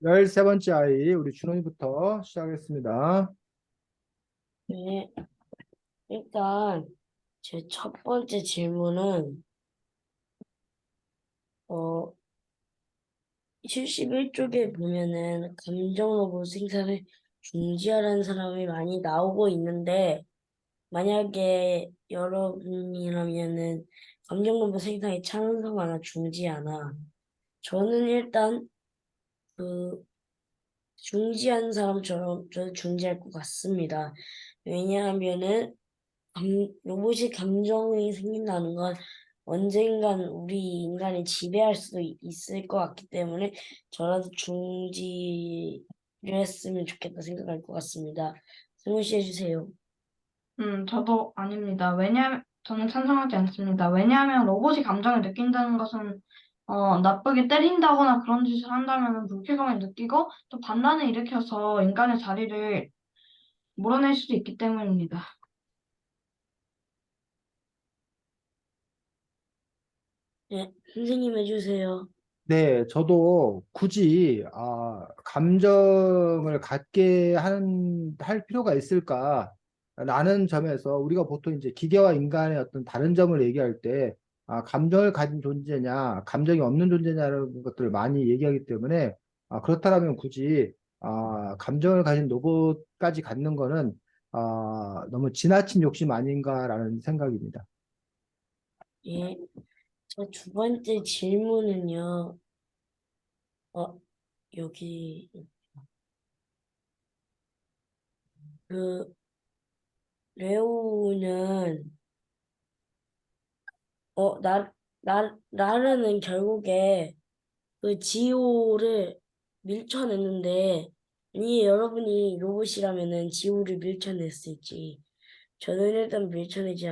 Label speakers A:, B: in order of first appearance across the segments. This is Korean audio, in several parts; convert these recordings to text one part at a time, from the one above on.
A: 13번째 아이, 우리 준원이부터 시작하겠습니다.
B: 네, 일단 제 첫 번째 질문은 어 71쪽에 보면은 감정 로봇 생산을 중지하라는 사람이 많이 나오고 있는데 만약에 여러분이라면은 감정 로봇 생산에 찬성하나 중지하나 저는 일단 그 중지하는 사람처럼 저는 중지할 것 같습니다. 왜냐하면은 로봇이 감정이 생긴다는 건 언젠간 우리 인간을 지배할 수도 있을 것 같기 때문에 저라도 중지를 했으면 좋겠다 생각할 것 같습니다. 승훈 씨 해주세요.
C: 저도 아닙니다. 저는 찬성하지 않습니다. 왜냐하면 로봇이 감정을 느낀다는 것은, 나쁘게 때린다거나 그런 짓을 한다면 불쾌감을 느끼고 또 반란을 일으켜서 인간의 자리를 몰아낼 수도 있기 때문입니다.
B: 네, 선생님 해주세요.
A: 네, 저도 굳이 감정을 갖게 할 필요가 있을까라는 점에서 우리가 보통 이제 기계와 인간의 어떤 다른 점을 얘기할 때 감정을 가진 존재냐, 감정이 없는 존재냐는 것들을 많이 얘기하기 때문에 그렇다면 굳이 감정을 가진 로봇까지 갖는 거는 너무 지나친 욕심 아닌가라는 생각입니다.
B: 예, 저 두 번째 질문은요. 여기 그 레오는 나르는 결국에 그 지호를 밀쳐냈는데, 아니, 여러분이 로봇이라면은 지호를 밀쳐냈을지, 저는 일단 밀쳐내지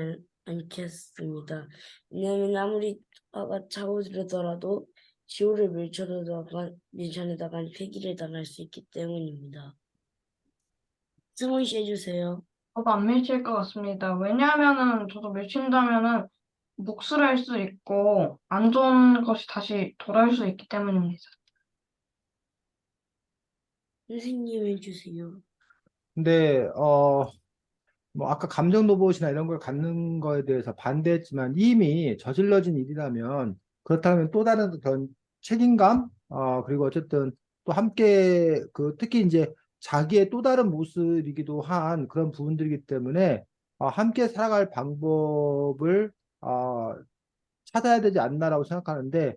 B: 않겠습니다. 왜냐하면 아무리 아가 차고 들더라도 지호를 밀쳐내다간 폐기를 당할 수 있기 때문입니다. 승훈 씨 해주세요.
C: 저도 안 밀칠 것 같습니다. 왜냐하면은 저도 밀친다면은 목술할 수 있고 안 좋은 것이 다시 돌아올 수 있기 때문입니다.
B: 선생님 해주세요.
A: 근데 뭐 아까 감정 로봇이나 이런 걸 갖는 거에 대해서 반대했지만 이미 저질러진 일이라면 그렇다면 또 다른 그런 책임감 그리고 어쨌든 또 함께 그 특히 이제 자기의 또 다른 모습이기도 한 그런 부분들이기 때문에 함께 살아갈 방법을 찾아야 되지 않나라고 생각하는데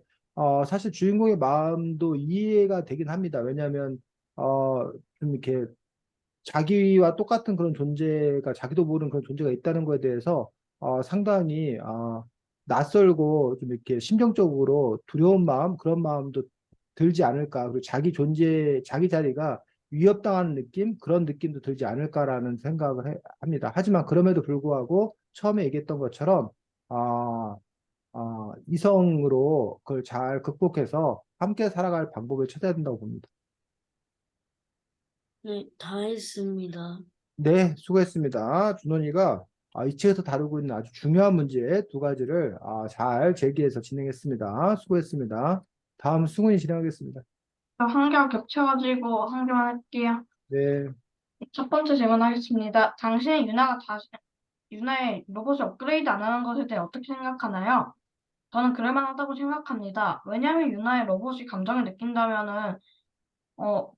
A: 사실 주인공의 마음도 이해가 되긴 합니다. 왜냐하면 좀 이렇게 자기와 똑같은 그런 존재가 자기도 모르는 그런 존재가 있다는 거에 대해서 상당히 낯설고 좀 이렇게 심정적으로 두려운 마음 그런 마음도 들지 않을까 그리고 자기 존재 자기 자리가 위협당하는 느낌 그런 느낌도 들지 않을까라는 생각을 합니다. 하지만 그럼에도 불구하고 처음에 얘기했던 것처럼 아, 이성으로 그걸 잘 극복해서 함께 살아갈 방법을 찾아야 된다고 봅니다.
B: 네, 다 했습니다.
A: 네, 수고했습니다. 준원이가 이 책에서 다루고 있는 아주 중요한 문제 두 가지를 잘 제기해서 진행했습니다. 수고했습니다. 다음 승훈이 진행하겠습니다.
C: 한 개가 겹쳐가지고 한 개만 할게요.
A: 네,
C: 첫 번째 질문하겠습니다. 당신의 유나의 로봇을 업그레이드 안 하는 것에 대해 어떻게 생각하나요? 저는 그럴 만하다고 생각합니다. 왜냐하면 유나의 로봇이 감정을 느낀다면은, 어,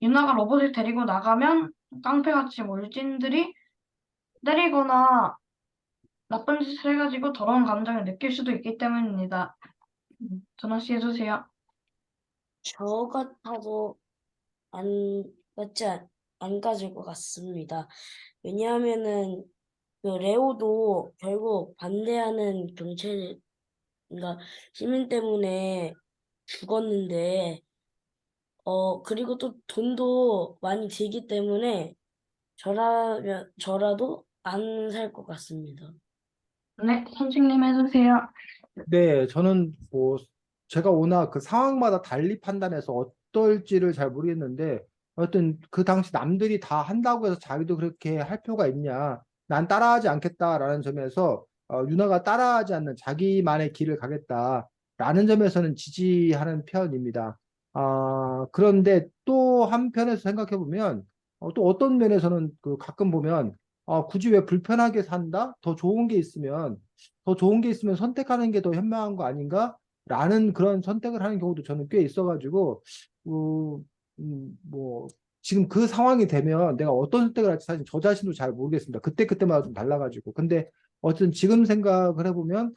C: 유나가 로봇을 데리고 나가면 깡패같이 몰진들이 때리거나 나쁜 짓을 해가지고 더러운 감정을 느낄 수도 있기 때문입니다. 전화 씨 해주세요.
B: 저 같아도 안, 안 가질 것 같습니다. 왜냐하면은, 그 레오도 결국 반대하는 그러니까 시민 때문에 죽었는데, 그리고 또 돈도 많이 들기 때문에 저라도 안 살 것 같습니다.
C: 네, 선생님 해주세요.
A: 네, 저는 뭐 제가 워낙 그 상황마다 달리 판단해서 어떨지를 잘 모르겠는데 어떤 그 당시 남들이 다 한다고 해서 자기도 그렇게 할 필요가 있냐? 난 따라하지 않겠다라는 점에서 유나가 따라하지 않는 자기만의 길을 가겠다라는 점에서는 지지하는 편입니다. 그런데 또 한편에서 생각해 보면 또 어떤 면에서는 그 가끔 보면 굳이 왜 불편하게 산다? 더 좋은 게 있으면 선택하는 게 더 현명한 거 아닌가? 라는 그런 선택을 하는 경우도 저는 꽤 있어가지고 뭐 지금 그 상황이 되면 내가 어떤 선택을 할지 사실 저 자신도 잘 모르겠습니다. 그때마다 좀 달라가지고. 근데 어쨌든 지금 생각을 해보면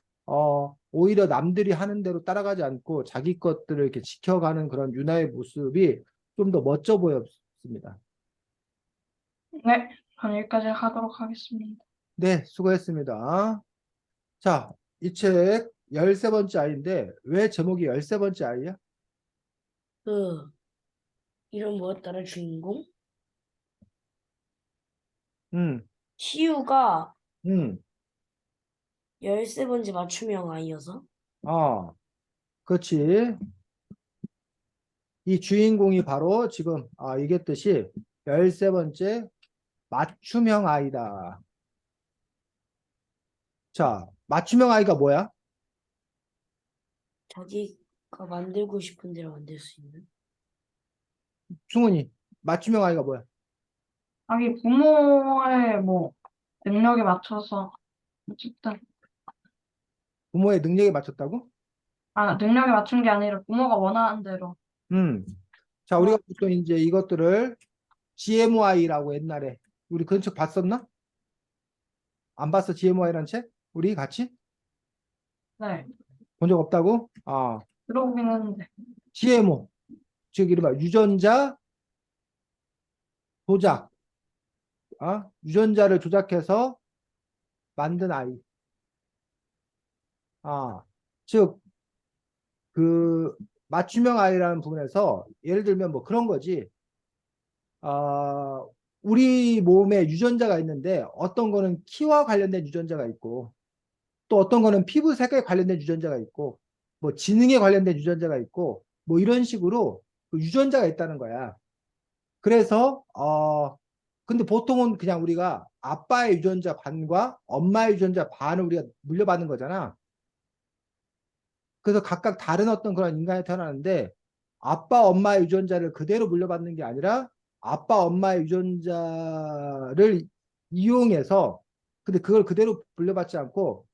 A: 오히려 남들이 하는 대로 따라가지 않고 자기 것들을 이렇게 지켜가는 그런 유나의 모습이 좀 더 멋져 보였습니다.
C: 네, 저는 여기까지 하도록 하겠습니다.
A: 네, 수고했습니다. 자, 이 책 13번째 아이인데 왜 제목이 13번째 아이야?
B: 그, 이름 뭐였더라, 주인공?
A: 음,
B: 시우가
A: 음,
B: 13번째 맞춤형 아이여서?
A: 아, 그렇지. 이 주인공이 바로 지금 얘기했듯이 13번째 맞춤형 아이다. 자, 맞춤형 아이가 뭐야?
B: 자기가 만들고 싶은 대로 만들 수 있는?
A: 충훈이, 맞춤형 아이가 뭐야?
C: 자기 부모의 뭐 능력에 맞춰서 어쨌든
A: 부모의 능력에 맞췄다고?
C: 능력에 맞춘 게 아니라 부모가 원하는 대로.
A: 음. 자,
C: 어,
A: 우리가 보통 이제 이것들을 GMY라고 옛날에 우리 그런 책 봤었나? 안 봤어? GMY라는 책? 우리 같이
C: 네,
A: 본 적 없다고?
C: 들어보긴 했는데.
A: GMO. 즉 이른바 유전자 조작. 유전자를 조작해서 만든 아이. 즉 그 맞춤형 아이라는 부분에서 예를 들면 뭐 그런 거지. 우리 몸에 유전자가 있는데 어떤 거는 키와 관련된 유전자가 있고 또 어떤 거는 피부 색깔에 관련된 유전자가 있고 뭐 지능에 관련된 유전자가 있고 뭐 이런 식으로 그 유전자가 있다는 거야. 그래서 근데 보통은 그냥 우리가 아빠의 유전자 반과 엄마의 유전자 반을 우리가 물려받는 거잖아. 그래서 각각 다른 어떤 그런 인간이 태어나는데 아빠, 엄마의 유전자를 그대로 물려받는 게 아니라 아빠, 엄마의 유전자를 이용해서 근데 그걸 그대로 물려받지 않고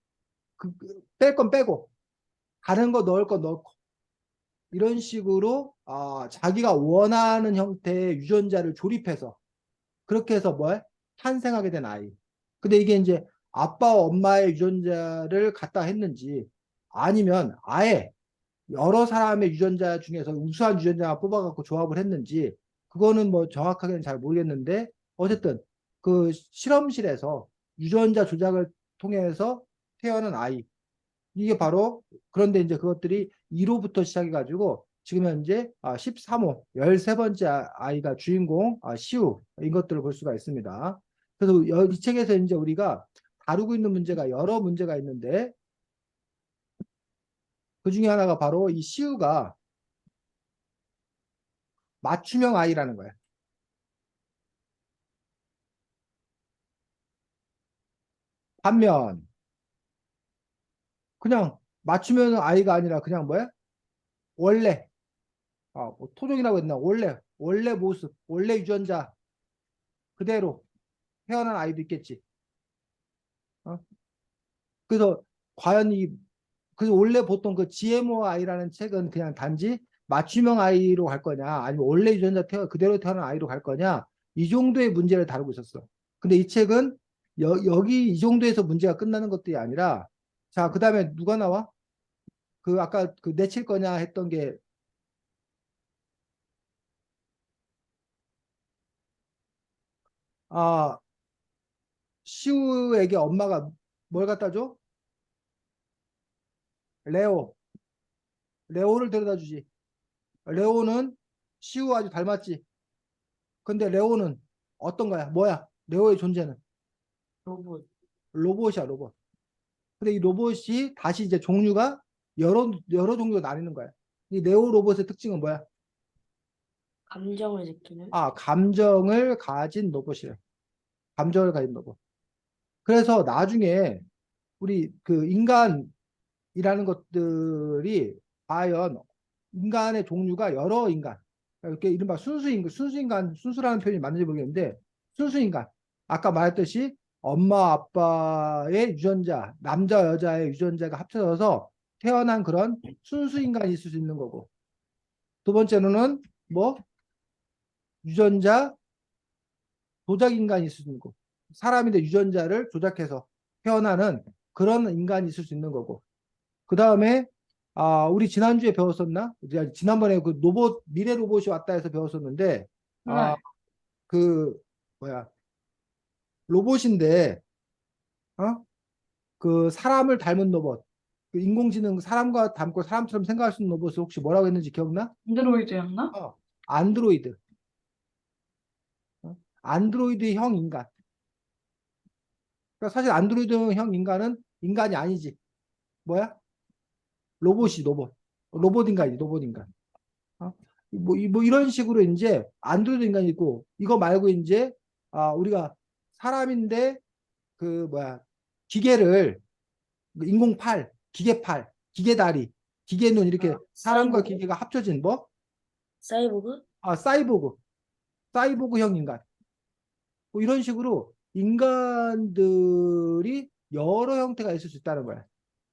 A: 뺄 건 빼고 다른 거 넣을 거 넣고 이런 식으로 자기가 원하는 형태의 유전자를 조립해서 그렇게 해서 뭘 탄생하게 된 아이. 근데 이게 이제 아빠, 엄마의 유전자를 갖다 했는지 아니면 아예 여러 사람의 유전자 중에서 우수한 유전자만 뽑아갖고 조합을 했는지 그거는 뭐 정확하게는 잘 모르겠는데 어쨌든 그 실험실에서 유전자 조작을 통해서 태어난 아이 이게 바로 그런데 이제 그것들이 1호부터 시작해가지고 지금 현재 13호 13번째 아이가 주인공 시우 이것들을 볼 수가 있습니다. 그래서 이 책에서 이제 우리가 다루고 있는 문제가 여러 문제가 있는데 그 중에 하나가 바로 이 시우가 맞춤형 아이라는 거야. 반면 그냥 맞춤형 아이가 아니라 그냥 뭐야? 원래 뭐 토종이라고 했나? 원래 모습, 원래 유전자 그대로 태어난 아이도 있겠지. 어? 그래서 과연 그래서 원래 보통 그 GMO 아이라는 책은 그냥 단지 맞춤형 아이로 갈 거냐, 아니면 원래 유전자 그대로 태어난 아이로 갈 거냐, 이 정도의 문제를 다루고 있었어. 근데 이 책은 여기 이 정도에서 문제가 끝나는 것들이 아니라, 자, 그 다음에 누가 나와? 그 아까 그 내칠 거냐 했던 게, 아, 시우에게 엄마가 뭘 갖다 줘? 레오. 레오를 데려다 주지. 레오는 시우 아주 닮았지. 근데 레오는 어떤 거야? 뭐야? 레오의 존재는
B: 로봇.
A: 로봇이야, 로봇. 근데 이 로봇이 다시 이제 종류가 여러 종류로 나뉘는 거야. 이 네오 로봇의 특징은 뭐야?
B: 감정을 느끼는?
A: 감정을 가진 로봇이래. 감정을 가진 로봇. 그래서 나중에 우리 그 인간이라는 것들이 과연 인간의 종류가 여러 인간. 이렇게 이른바 순수인간, 순수라는 표현이 맞는지 모르겠는데, 순수인간. 아까 말했듯이 엄마, 아빠의 유전자, 남자, 여자의 유전자가 합쳐져서 태어난 그런 순수인간이 있을 수 있는 거고. 두 번째로는 뭐, 유전자 조작인간이 있을 수 있는 거고. 사람인데 유전자를 조작해서 태어나는 그런 인간이 있을 수 있는 거고. 그 다음에 우리 지난주에 배웠었나? 지난번에 그 로봇 미래 로봇이 왔다 해서 배웠었는데 아,
C: 네.
A: 그 뭐야 로봇인데 그 사람을 닮은 로봇, 그 인공지능 사람과 닮고 사람처럼 생각할 수 있는 로봇을 혹시 뭐라고 했는지 기억나?
C: 안드로이드였나?
A: 안드로이드. 안드로이드형 인간. 그러니까 사실 안드로이드형 인간은 인간이 아니지. 뭐야? 로봇이 로봇. 로봇 인간이지, 로봇 인간. 뭐 이런 식으로 이제 안드로이드 인간이 있고, 이거 말고 이제 우리가 사람인데 그 뭐야 기계를 인공팔, 기계팔, 기계다리, 기계눈 이렇게 사람과
B: 사이보그?
A: 기계가 합쳐진 뭐?
B: 사이보그?
A: 사이보그, 사이보그형 인간. 뭐 이런 식으로 인간들이 여러 형태가 있을 수 있다는 거야.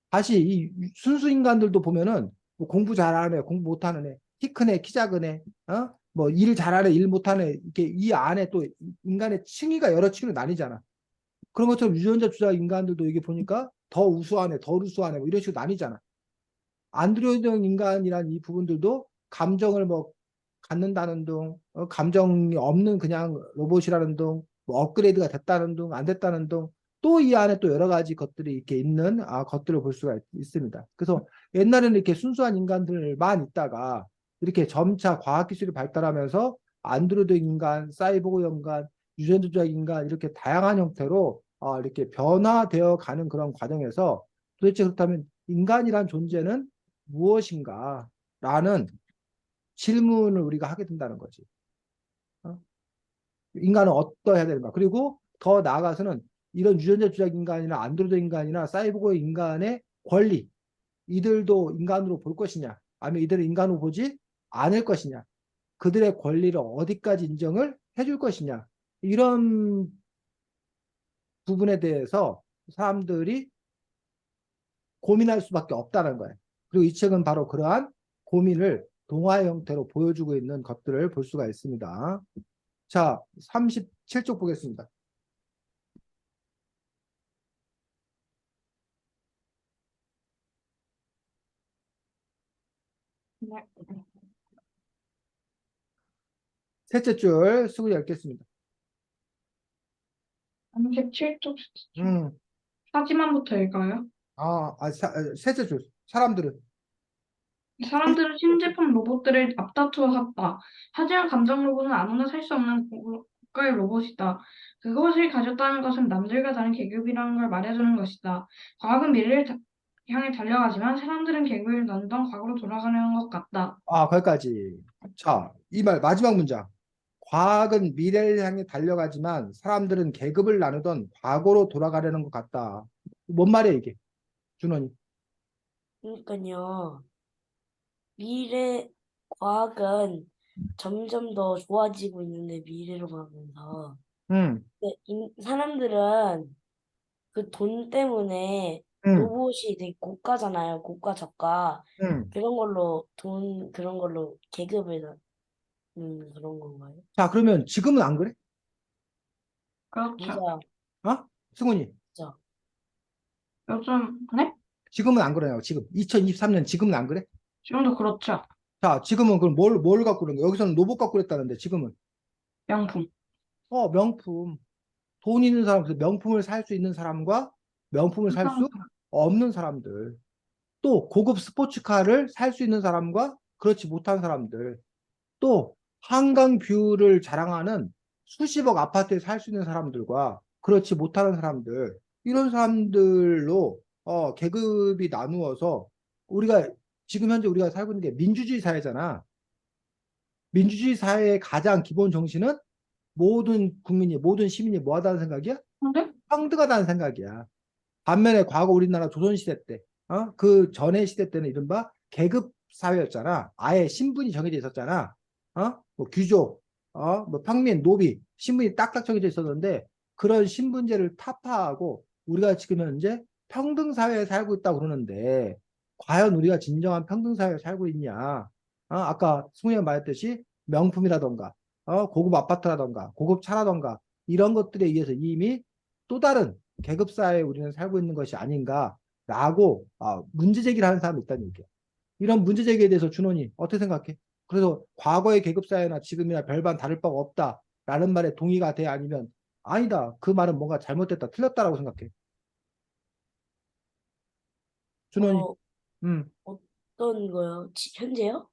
A: 다시 이 순수 인간들도 보면은 뭐 공부 잘하는 애, 공부 못하는 애, 키 큰 애, 키 작은 애, 뭐 일 잘하는 애, 일 못하는 애, 이렇게 이 안에 또 인간의 층위가 여러 층으로 나뉘잖아. 그런 것처럼 유전자 조작 인간들도 이게 보니까 더 우수한 애, 덜 우수한 애, 뭐 이런 식으로 나뉘잖아. 안드로이드형 인간이란 이 부분들도 감정을 뭐 갖는다는 둥, 감정이 없는 그냥 로봇이라는 둥, 뭐 업그레이드가 됐다는 둥, 안 됐다는 둥, 또 이 안에 또 여러 가지 것들이 이렇게 있는 것들을 볼 수가 있습니다. 그래서 옛날에는 이렇게 순수한 인간들만 있다가 이렇게 점차 과학기술이 발달하면서 안드로이드 인간, 사이보그 인간, 유전자 조작 인간 이렇게 다양한 형태로 이렇게 변화되어 가는 그런 과정에서 도대체 그렇다면 인간이란 존재는 무엇인가? 라는 질문을 우리가 하게 된다는 거지. 인간은 어떠해야 되는가? 그리고 더 나아가서는 이런 유전자 조작 인간이나 안드로이드 인간이나 사이보그 인간의 권리, 이들도 인간으로 볼 것이냐? 아니면 이들을 인간으로 보지 않을 것이냐? 그들의 권리를 어디까지 인정을 해줄 것이냐? 이런 부분에 대해서 사람들이 고민할 수밖에 없다는 거예요. 그리고 이 책은 바로 그러한 고민을 동화 형태로 보여주고 있는 것들을 볼 수가 있습니다. 자, 37쪽 보겠습니다.
C: 네.
A: 셋째 줄 수고 읽겠습니다.
C: 37쪽
A: 음,
C: 사지만부터 읽어요.
A: 셋째 줄 사람들은
C: 사람들은 신제품 로봇들을 앞다투어 샀다. 하지만 감정 로봇은 아무나 살 수 없는 고가의 로봇이다. 그것을 가졌다는 것은 남들과 다른 계급이라는 걸 말해주는 것이다. 과학은 미래를 향해 달려가지만 사람들은 계급을 나누던 과거로 돌아가려는 것 같다.
A: 거기까지. 자, 이 말 마지막 문장. 과학은 미래를 향해 달려가지만 사람들은 계급을 나누던 과거로 돌아가려는 것 같다. 뭔 말이야 이게? 준원이.
B: 그러니까요. 미래 과학은 점점 더 좋아지고 있는데 미래로 가면서
A: 음,
B: 근데 사람들은 그 돈 때문에
A: 음,
B: 로봇이 되게 고가잖아요. 고가 저가
A: 음.
B: 그런 걸로 계급을 그런 건가요?
A: 자, 그러면 지금은 안 그래?
C: 그렇죠.
B: 맞아,
A: 승훈이.
B: 맞아.
C: 요즘, 네?
A: 지금은 안 그래요. 지금 2023년 지금은 안 그래?
C: 지금도 그렇죠.
A: 자, 지금은 그럼 뭘 갖고 그런 거야? 여기서는 로봇 갖고 그랬다는데 지금은
C: 명품.
A: 명품. 돈 있는 사람, 그 명품을 살 수 있는 사람과 명품을 살 수 없는 사람들. 또 고급 스포츠카를 살 수 있는 사람과 그렇지 못한 사람들. 또 한강 뷰를 자랑하는 수십억 아파트에 살 수 있는 사람들과 그렇지 못하는 사람들. 이런 사람들로 계급이 나누어서 우리가 지금 현재 우리가 살고 있는 게 민주주의 사회잖아. 민주주의 사회의 가장 기본 정신은 모든 국민이, 모든 시민이 뭐 하다는 생각이야?
C: 근데
A: 평등하다는 생각이야. 반면에 과거 우리나라 조선시대 때, 그 전의 시대 때는 이른바 계급 사회였잖아. 아예 신분이 정해져 있었잖아. 뭐 귀족, 뭐 평민, 노비, 신분이 딱딱 정해져 있었는데 그런 신분제를 타파하고 우리가 지금 현재 평등 사회에 살고 있다고 그러는데 과연 우리가 진정한 평등 사회에 살고 있냐? 아까 승우이가 말했듯이 명품이라던가 고급 아파트라던가 고급 차라던가 이런 것들에 의해서 이미 또 다른 계급 사회에 우리는 살고 있는 것이 아닌가라고 문제 제기를 하는 사람이 있다는 얘기야. 이런 문제 제기에 대해서 준원이 어떻게 생각해? 그래서 과거의 계급 사회나 지금이나 별반 다를 바가 없다라는 말에 동의가 돼 아니면 아니다. 그 말은 뭔가 잘못됐다, 틀렸다라고 생각해. 준원이.
B: 어,
A: 음.
B: 어떤 거요? 현재요?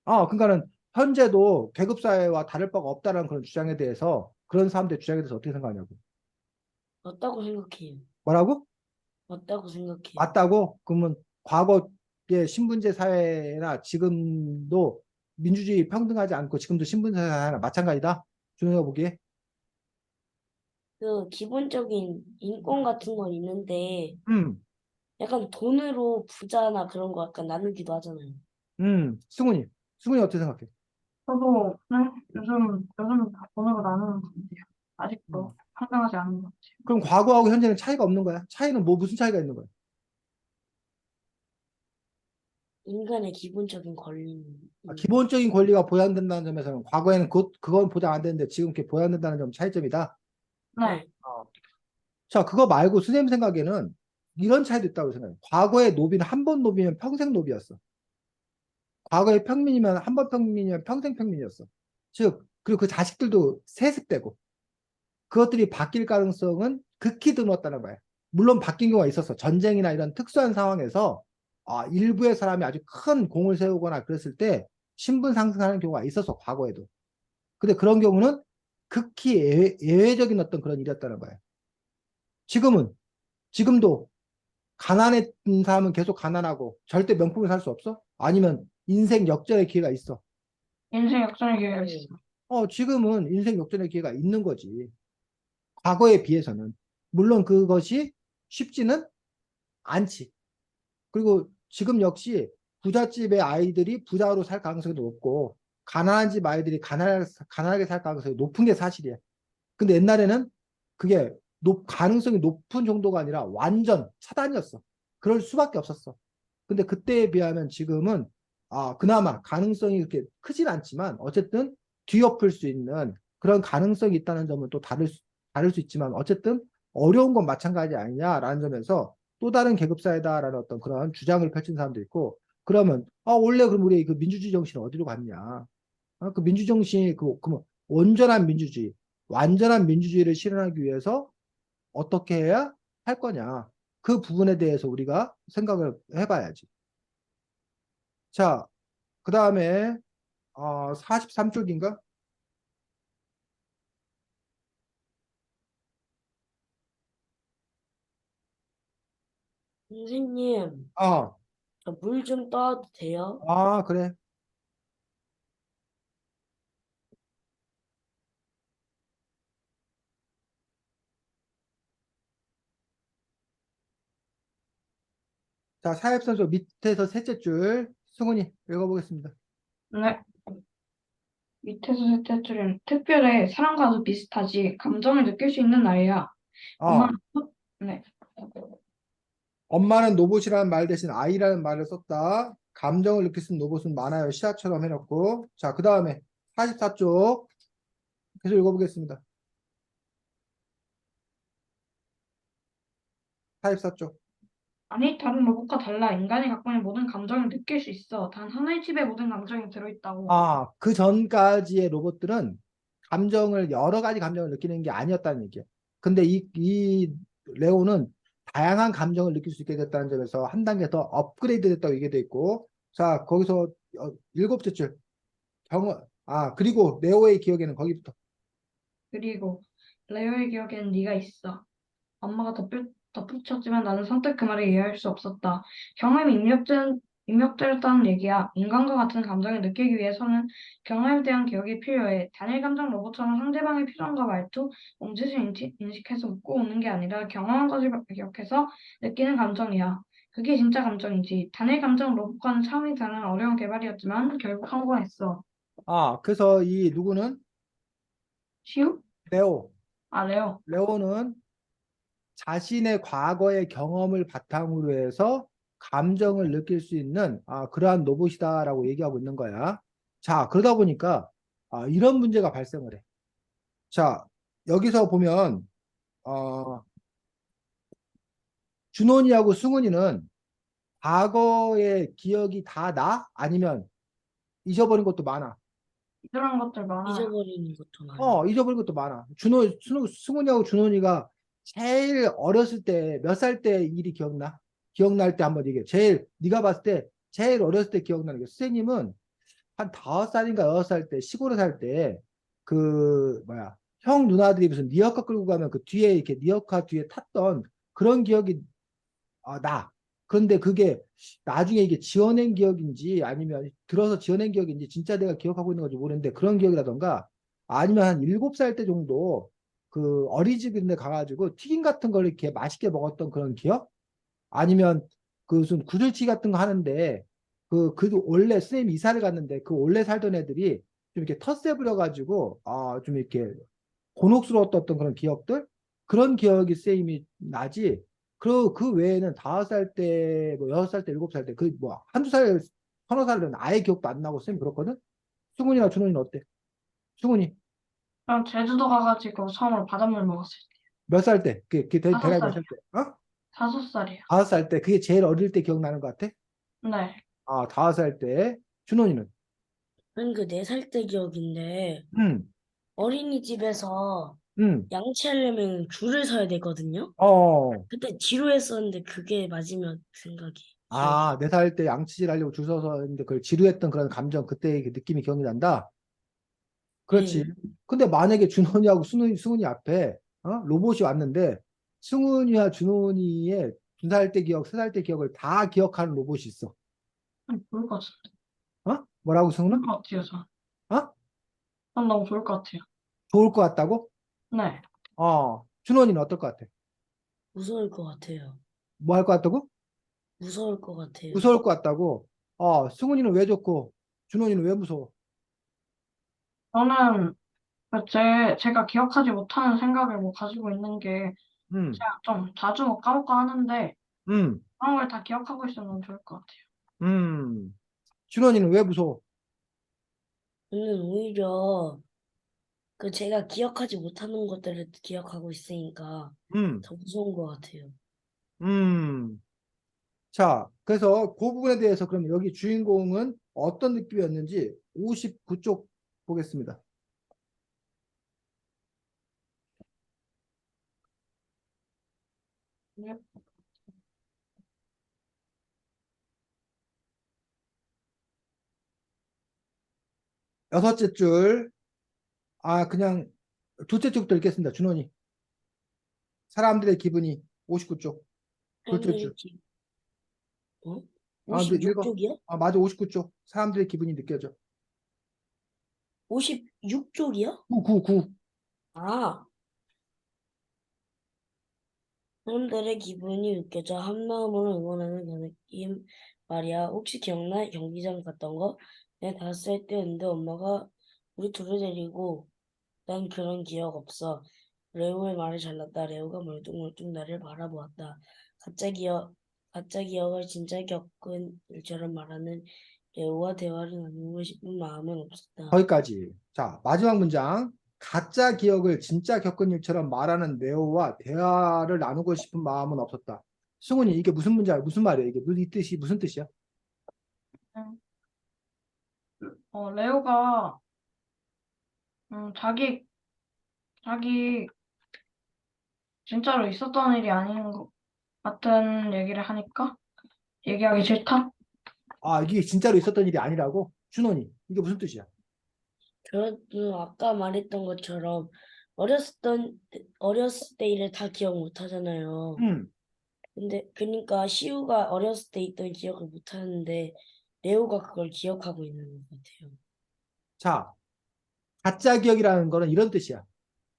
A: 그러니까는 현재도 계급 사회와 다를 바가 없다라는 그런 주장에 대해서 그런 사람들의 주장에 대해서 어떻게 생각하냐고.
B: 맞다고 생각해요.
A: 뭐라고?
B: 맞다고 생각해요.
A: 맞다고? 그러면 과거의 신분제 사회나 지금도 민주주의 평등하지 않고 지금도 신분제 사회나 마찬가지다? 준호가 보기에?
B: 그 기본적인 인권 같은 건 있는데
A: 음,
B: 약간 돈으로 부자나 그런 거 약간 나누기도 하잖아요.
A: 승훈이. 승훈이 어떻게 생각해?
C: 저도 네? 요즘 다 돈으로 나누는 것 같아요. 아직도
A: 음.
C: 평등하지 않은 것 같아요.
A: 그럼 과거하고 현재는 차이가 없는 거야? 차이는 뭐 무슨 차이가 있는 거야?
B: 인간의 기본적인 권리는
A: 기본적인 권리가 보장된다는 점에서는 과거에는 그건 보장 안 되는데 지금 이렇게 보장된다는 점 차이점이다.
C: 네.
B: 네.
A: 어. 자, 그거 말고 선생님 생각에는 이런 차이도 있다고 생각해요. 과거의 노비는 한 번 노비면 평생 노비였어. 과거의 평민이면 한 번 평민이면 평생 평민이었어. 즉, 그리고 그 자식들도 세습되고 그것들이 바뀔 가능성은 극히 드물었다는 거예요. 물론 바뀐 경우가 있었어. 전쟁이나 이런 특수한 상황에서 일부의 사람이 아주 큰 공을 세우거나 그랬을 때 신분 상승하는 경우가 있었어. 과거에도. 근데 그런 경우는 극히 예외적인 어떤 그런 일이었다는 거예요. 지금은 지금도 가난했던 사람은 계속 가난하고 절대 명품을 살 수 없어? 아니면 인생 역전의 기회가 있어?
C: 인생 역전의 기회가
B: 네.
C: 있어.
A: 지금은 인생 역전의 기회가 있는 거지. 과거에 비해서는. 물론 그것이 쉽지는 않지. 그리고 지금 역시 부잣집의 아이들이 부자로 살 가능성이 높고, 가난한 집 아이들이 가난하게 살 가능성이 높은 게 사실이야. 근데 옛날에는 그게 가능성이 높은 정도가 아니라 완전 차단이었어. 그럴 수밖에 없었어. 근데 그때에 비하면 지금은 그나마 가능성이 그렇게 크진 않지만 어쨌든 뒤엎을 수 있는 그런 가능성이 있다는 점은 또 다를 수 있지만 어쨌든 어려운 건 마찬가지 아니냐라는 점에서 또 다른 계급사회다라는 어떤 그런 주장을 펼친 사람도 있고 그러면 원래 그럼 우리 그 민주주의 정신은 어디로 갔냐? 그 민주 정신이 그럼 온전한 민주주의, 완전한 민주주의를 실현하기 위해서 어떻게 해야 할 거냐? 그 부분에 대해서 우리가 생각을 해봐야지. 자, 그 다음에 43쪽인가?
B: 선생님,
A: 아,
B: 저 물 좀 떠도 돼요?
A: 그래. 자, 사회선서 밑에서 셋째 줄 승훈이 읽어보겠습니다.
C: 네. 밑에서 셋째 줄은 특별해 사람과도 비슷하지 감정을 느낄 수 있는 아이야.
A: 어,
C: 엄마는 네.
A: 엄마는 로봇이라는 말 대신 아이라는 말을 썼다. 감정을 느낄 수 있는 로봇은 많아요. 시야처럼 해놓고. 자, 그 다음에 44쪽 계속 읽어보겠습니다. 44쪽.
C: 아니 다른 로봇과 달라 인간이 갖고 있는 모든 감정을 느낄 수 있어. 단 하나의 칩에 모든 감정이 들어있다고.
A: 그 전까지의 로봇들은 여러 가지 감정을 느끼는 게 아니었다는 얘기예요. 근데 이 레오는 다양한 감정을 느낄 수 있게 됐다는 점에서 한 단계 더 업그레이드 됐다고 얘기돼 있고, 자, 거기서 일곱째 줄, 그리고 레오의 기억에는 거기부터.
C: 그리고 레오의 기억에는 네가 있어. 엄마가 덧붙였지만 나는 선뜻 그 말을 이해할 수 없었다. 경험이 입력되었다는 얘기야. 인간과 같은 감정을 느끼기 위해서는 경험에 대한 기억이 필요해. 단일 감정 로봇처럼 상대방의 표정과 말투, 몸짓을 인식해서 웃고 웃는 게 아니라 경험한 것을 기억해서 느끼는 감정이야. 그게 진짜 감정이지. 단일 감정 로봇과는 차원이 다른 어려운 개발이었지만 결국 성공했어.
A: 그래서 이 누구는
C: 시우?
A: 레오.
C: 아, 레오.
A: 레오는 자신의 과거의 경험을 바탕으로 해서 감정을 느낄 수 있는 그러한 로봇이다라고 얘기하고 있는 거야. 자, 그러다 보니까 이런 문제가 발생을 해. 자, 여기서 보면 어, 준원이하고 승훈이는 과거의 기억이 다 나? 아니면 잊어버린 것도 많아?
C: 이런 것들 많아요.
B: 잊어버리는 것도 많아.
A: 잊어버린 것도 많아. 승훈이하고 준원이가 제일 어렸을 때, 몇 살 때 일이 기억나? 기억날 때 한번 얘기해. 네가 봤을 때, 제일 어렸을 때 기억나는 게, 선생님은 한 5살인가 6살 때, 시골에 살 때, 형 누나들이 무슨 리어카 끌고 가면 그 뒤에, 이렇게 리어카 뒤에 탔던 그런 기억이 나. 그런데 그게 나중에 이게 지어낸 기억인지 아니면 들어서 지어낸 기억인지 진짜 내가 기억하고 있는 건지 모르는데 그런 기억이라던가 아니면 한 7살 때 정도 그 어린이집인데 가가지고 튀김 같은 걸 이렇게 맛있게 먹었던 그런 기억? 아니면 그 무슨 구슬치기 같은 거 하는데 원래 선생님이 이사를 갔는데 그 원래 살던 애들이 좀 이렇게 텃세 부려가지고 좀 이렇게 곤혹스러웠던 그런 기억들? 그런 기억이 쌤이 나지. 그 외에는 5살 때, 뭐 6살 때, 7살 때, 한두 살, 서너 살은 아예 기억도 안 나고 쌤 그렇거든? 승훈이나 준호이는 어때? 승훈이
C: 그럼 제주도 가가지고 처음으로 바닷물 먹었을 때.
A: 몇 살 때?
C: 다섯
A: 대략 몇 살
C: 살이요.
A: 때?
C: 5살이요.
A: 5살 때. 그게 제일 어릴 때 기억나는 것 같아?
C: 네.
A: 5살 때. 준호이는?
B: 난 그 4살 때 기억인데,
A: 응,
B: 어린이집에서
A: 응,
B: 양치하려면 줄을 서야 되거든요?
A: 어.
B: 그때 지루했었는데 그게 마지막 기억이.
A: 4살 때 양치질 하려고 줄 서서 했는데 그걸 지루했던 그런 감정, 그때 그 느낌이 기억이 난다? 그렇지.
B: 네.
A: 근데 만약에 준원이하고 승훈이 앞에 로봇이 왔는데 승훈이와 준원이의 2살 때 기억, 3살 때 기억을 다 기억하는 로봇이 있어.
C: 아니, 좋을 것 같은데.
A: 뭐라고
C: 좋을
A: 승훈아?
C: 것 같아요, 저.
A: 어?
C: 난 너무 좋을 것 같아요.
A: 좋을 것 같다고?
C: 네.
A: 준원이는 어떨 것 같아?
B: 무서울 것 같아요.
A: 뭐 할 것 같다고?
B: 무서울 것 같아요.
A: 무서울 것 같다고? 승훈이는 왜 좋고 준원이는 왜 무서워?
C: 저는 제가 기억하지 못하는 생각을 뭐 가지고 있는 게
A: 음,
C: 제가 좀 자주 뭐 까먹고 하는데
A: 음,
C: 그런 걸 다 기억하고 있으면 좋을 것 같아요.
A: 준원이는 왜 무서워?
B: 저는 오히려 그 제가 기억하지 못하는 것들을 기억하고 있으니까
A: 음,
B: 더 무서운 것 같아요.
A: 음. 자, 그래서 그 부분에 대해서 그럼 여기 주인공은 어떤 느낌이었는지 59쪽 보겠습니다.
C: 네.
A: 여섯째 줄, 그냥 둘째 줄부터 읽겠습니다. 준원이. 사람들의 기분이 59쪽, 둘째 줄.
B: 사람들이 어?
A: 근데 읽어.
B: 56쪽이요?
A: 맞아, 59쪽. 사람들의 기분이 느껴져.
B: 56쪽이요?
A: 9.
B: 아, 사람들의 기분이 느껴져 한마음으로 응원하는 그 느낌 말이야. 혹시 기억나? 경기장 갔던 거? 내가 5살 때였는데 엄마가 우리 둘을 데리고 난 그런 기억 없어. 레오의 말을 잘랐다. 레오가 멀뚱멀뚱 나를 바라보았다. 가짜 기억을 진짜 겪은 일처럼 말하는 레오와 대화를 나누고 싶은 마음은 없었다.
A: 거기까지. 자, 마지막 문장. 가짜 기억을 진짜 겪은 일처럼 말하는 네오와 대화를 나누고 싶은 마음은 없었다. 승훈이 이게 무슨 문제야? 무슨 말이야? 이게 이 뜻이 무슨 뜻이야?
C: 음, 레오가 자기 진짜로 있었던 일이 아닌 것 같은 얘기를 하니까 얘기하기 싫다?
A: 이게 진짜로 있었던 일이 아니라고? 준원이 이게 무슨 뜻이야?
B: 그래도 아까 말했던 것처럼 어렸을 때 일을 다 기억 못 하잖아요.
A: 음.
B: 근데 그러니까 시우가 어렸을 때 있던 기억을 못 하는데 레오가 그걸 기억하고 있는 것 같아요.
A: 자, 가짜 기억이라는 거는 이런 뜻이야.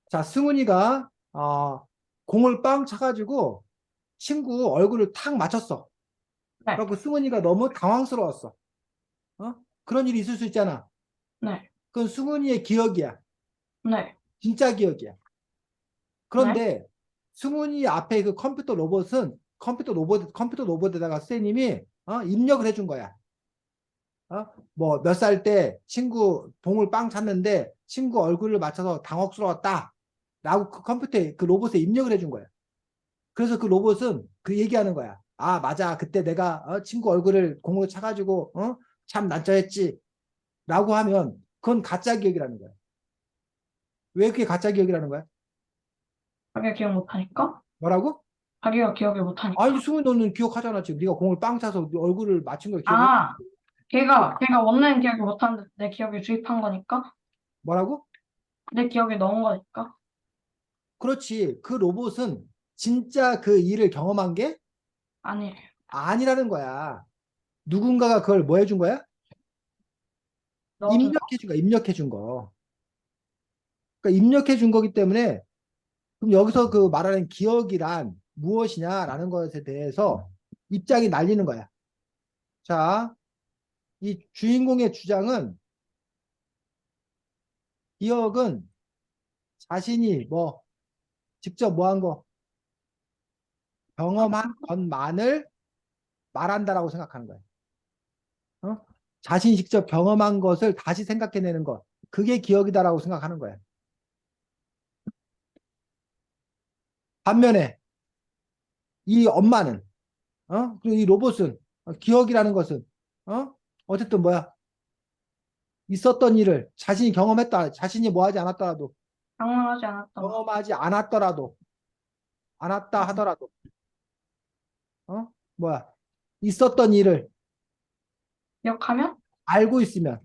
A: 자, 승훈이가 공을 빵 차가지고 친구 얼굴을 탁 맞췄어.
C: 네,
A: 그래갖고 승훈이가 너무 당황스러웠어. 어? 그런 일이 있을 수 있잖아.
C: 네,
A: 그건 승훈이의 기억이야.
C: 네,
A: 진짜 기억이야.
C: 네.
A: 그런데 승훈이 앞에 그 컴퓨터 로봇에다가 선생님이 입력을 해준 거야. 뭐 몇 살 때 친구 봉을 빵 찼는데 친구 얼굴을 맞춰서 당혹스러웠다. 라고 그 컴퓨터에 그 로봇에 입력을 해준 거야. 그래서 그 로봇은 그 얘기하는 거야. 아, 맞아. 그때 내가 친구 얼굴을 공으로 차가지고 참 난처했지. 라고 하면 그건 가짜 기억이라는 거야. 왜 그게 가짜 기억이라는 거야?
C: 자기가 기억 못하니까?
A: 뭐라고?
C: 자기가 기억을
A: 아니,
C: 못하니까.
A: 승훈이 너는 기억하잖아. 지금 네가 공을 빵 차서 네 얼굴을 맞춘 걸 기억 못.
C: 아, 걔가 원래는 기억을 못하는데 내 기억에 주입한 거니까?
A: 뭐라고?
C: 내 기억에 넣은 거니까?
A: 그렇지. 그 로봇은 진짜 그 일을 경험한 게
C: 아니에요.
A: 아니라는 거야. 누군가가 그걸 뭐 해준 거야?
C: 넣어준 거?
A: 입력해 준 거야. 입력해 준 거. 그러니까 입력해 준 거기 때문에 그럼 여기서 그 말하는 기억이란 무엇이냐라는 것에 대해서 입장이 날리는 거야. 자, 이 주인공의 주장은 기억은 자신이 뭐 직접 뭐 한 거 경험한 것만을 말한다라고 생각하는 거야. 어? 자신이 직접 경험한 것을 다시 생각해내는 것. 그게 기억이다라고 생각하는 거야. 반면에 이 엄마는 그리고 이 로봇은 기억이라는 것은 어쨌든 뭐야 있었던 일을 자신이 경험했다 자신이 뭐 하지 않았더라도
C: 당황하지 않았던 거.
A: 경험하지 않았더라도 않았다 하더라도 뭐야 있었던 일을
C: 기억하면
A: 알고 있으면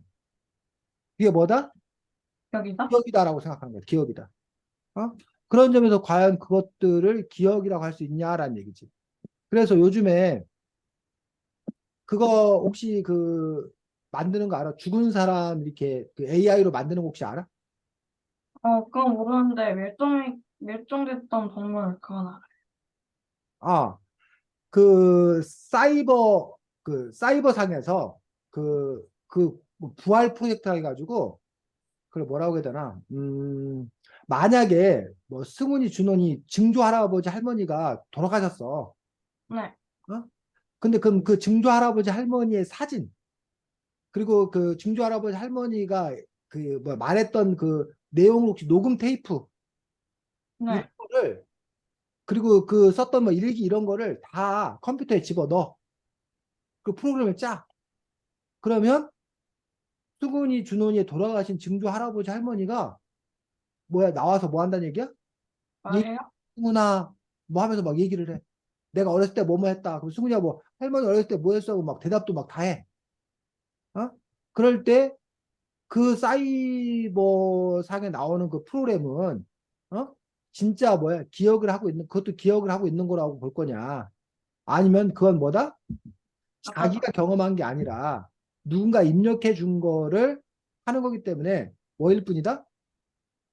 A: 그게 뭐다?
C: 기억이다?
A: 기억이다라고 생각하는 거야. 기억이다. 어? 그런 점에서 과연 그것들을 기억이라고 할 수 있냐라는 얘기지. 그래서 요즘에 그거 혹시 그 만드는 거 알아? 죽은 사람 이렇게 그 AI로 만드는 거 혹시 알아?
C: 그건 모르는데 멸종됐던 동물 그건 알아요.
A: 아, 그 사이버 상에서 뭐 부활 프로젝트 해가지고 그걸 뭐라고 해야 되나? 만약에 뭐 승훈이 준원이 증조 할아버지 할머니가 돌아가셨어.
C: 네,
A: 어? 근데 그럼 그 증조 할아버지 할머니의 사진 그리고 그 증조 할아버지 할머니가 그 뭐 말했던 그 내용을 혹시 녹음 테이프 이런
C: 네.
A: 거를 그리고 그 썼던 뭐 일기 이런 거를 다 컴퓨터에 집어넣어. 그 프로그램을 짜. 그러면 수근이 준원이 돌아가신 증조 할아버지 할머니가 뭐야 나와서 뭐 한다는 얘기야?
C: 말해요?
A: 승훈아 뭐 하면서 막 얘기를 해. 내가 어렸을 때 뭐뭐 했다. 그럼 승훈이가 뭐 할머니 어렸을 때 뭐 했어? 하고 막 대답도 막 다 해. 그럴 때 그 사이버 상에 나오는 그 프로그램은 어? 진짜 뭐야? 기억을 하고 있는 그것도 기억을 하고 있는 거라고 볼 거냐? 아니면 그건 뭐다?
C: 아까
A: 자기가 경험한 게 아니라 누군가 입력해 준 거를 하는 거기 때문에 뭐일 뿐이다?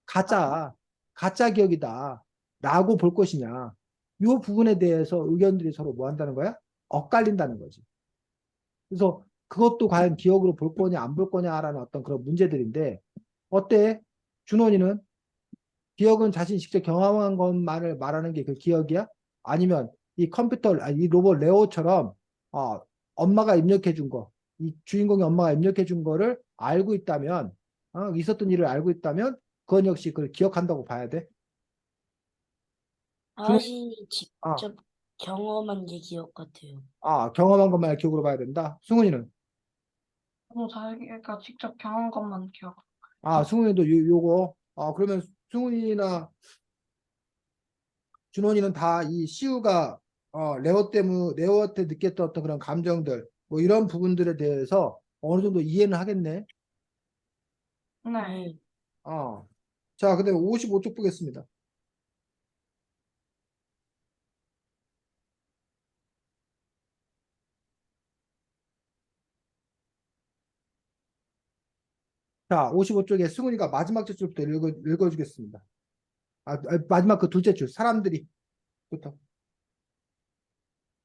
A: 가짜, 가짜 기억이다. 라고 볼 것이냐. 이 부분에 대해서 의견들이 서로 뭐 한다는 거야? 엇갈린다는 거지. 그래서 그것도 과연 기억으로 볼 거냐, 안 볼 거냐라는 어떤 그런 문제들인데, 어때? 준원이는 기억은 자신이 직접 경험한 것만을 말하는 게 그 기억이야? 아니면 이 이 로봇 레오처럼 어, 엄마가 입력해 준 거, 이 주인공의 엄마가 입력해 준 거를 알고 있다면, 있었던 일을 알고 있다면, 그건 역시 그걸 기억한다고 봐야 돼. 준원,
B: 자신이
A: 아,
B: 직접 경험한 게 기억 같아요.
A: 경험한 것만 기억으로 봐야 된다. 승훈이는,
C: 저도 자기가 직접 경험한 것만 기억.
A: 승훈이도 요거, 그러면 승훈이나 준원이는 다 이 시우가 레오한테 느꼈던 어떤 그런 감정들 뭐 이런 부분들에 대해서 어느 정도 이해는 하겠네.
C: 네.
B: 네.
A: 어. 자, 그다음에 55쪽 보겠습니다. 자, 55쪽에 승훈이가 마지막 줄부터 읽어주겠습니다. 마지막 그 둘째 줄 사람들이부터.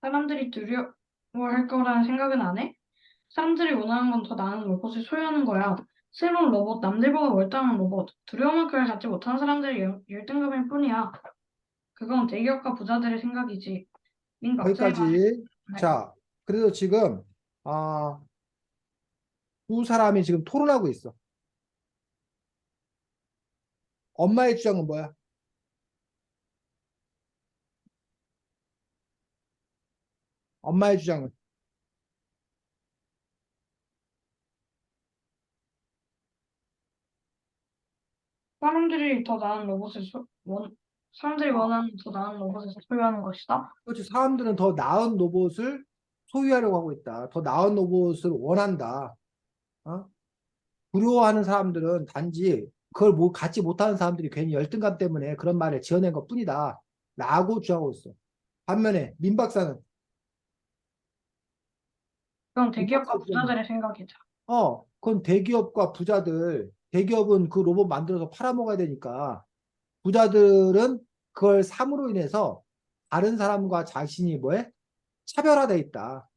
C: 사람들이 두려 할 거라는 생각은 안 해? 사람들이 원하는 건 더 나은 로봇을 소유하는 거야. 새로운 로봇, 남들보다 월등한 로봇, 두려움을 갖지 못하는 사람들이 열등감일 뿐이야. 그건 대기업과 부자들의 생각이지. 민각자의 말이
A: 거기까지.
C: 네.
A: 자, 그래도 지금, 아, 두 사람이 지금 토론하고 있어. 엄마의 주장은 뭐야? 엄마의 주장은.
C: 사람들이 더 나은 사람들이
A: 어,
C: 원하는 더 나은 로봇을 소유하는 것이다.
A: 그렇지. 사람들은 더 나은 로봇을 소유하려고 하고 있다. 더 나은 로봇을 원한다. 어? 두려워하는 사람들은 단지 그걸 갖지 못하는 사람들이 괜히 열등감 때문에 그런 말을 지어낸 것 뿐이다. 라고 주장하고 있어. 반면에 민 박사는,
C: 그건
A: 민
C: 대기업과
A: 박사 주장은,
C: 부자들의 생각이죠.
A: 그건 대기업과 부자들, 대기업은 그 로봇 만들어서 팔아먹어야 되니까 부자들은 그걸 삼으로 인해서 다른 사람과 자신이 뭐해? 차별화돼 있다.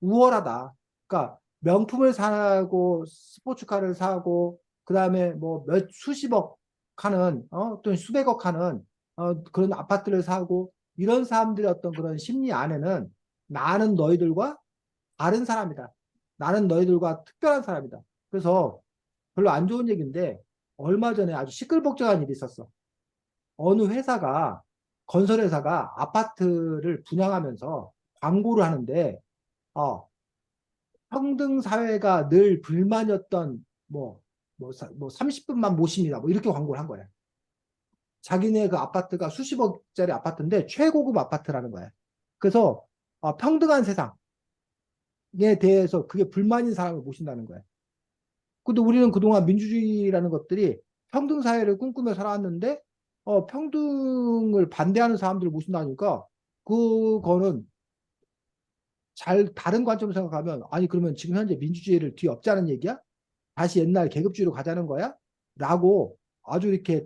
A: 우월하다. 그러니까 명품을 사고 스포츠카를 사고 그다음에 뭐 몇 수십억 하는 또는 수백억 하는 그런 아파트를 사고 이런 사람들의 어떤 그런 심리 안에는 나는 너희들과 다른 사람이다. 나는 너희들과 특별한 사람이다. 그래서 별로 안 좋은 얘기인데 얼마 전에 아주 시끌벅적한 일이 있었어. 어느 회사가 건설회사가 아파트를 분양하면서 광고를 하는데 어, 평등 사회가 늘 불만이었던 뭐 30분만 모십니다. 뭐 이렇게 광고를 한 거야. 자기네 그 아파트가 수십억짜리 아파트인데 최고급 아파트라는 거야. 그래서 평등한 세상에 대해서 그게 불만인 사람을 모신다는 거야. 근데 우리는 그동안 민주주의라는 것들이 평등 사회를 꿈꾸며 살아왔는데 평등을 반대하는 사람들을 모신다니까 그거는 다른 관점으로 생각하면 아니 그러면 지금 현재 민주주의를 뒤엎자는 얘기야? 다시 옛날 계급주의로 가자는 거야? 라고 아주 이렇게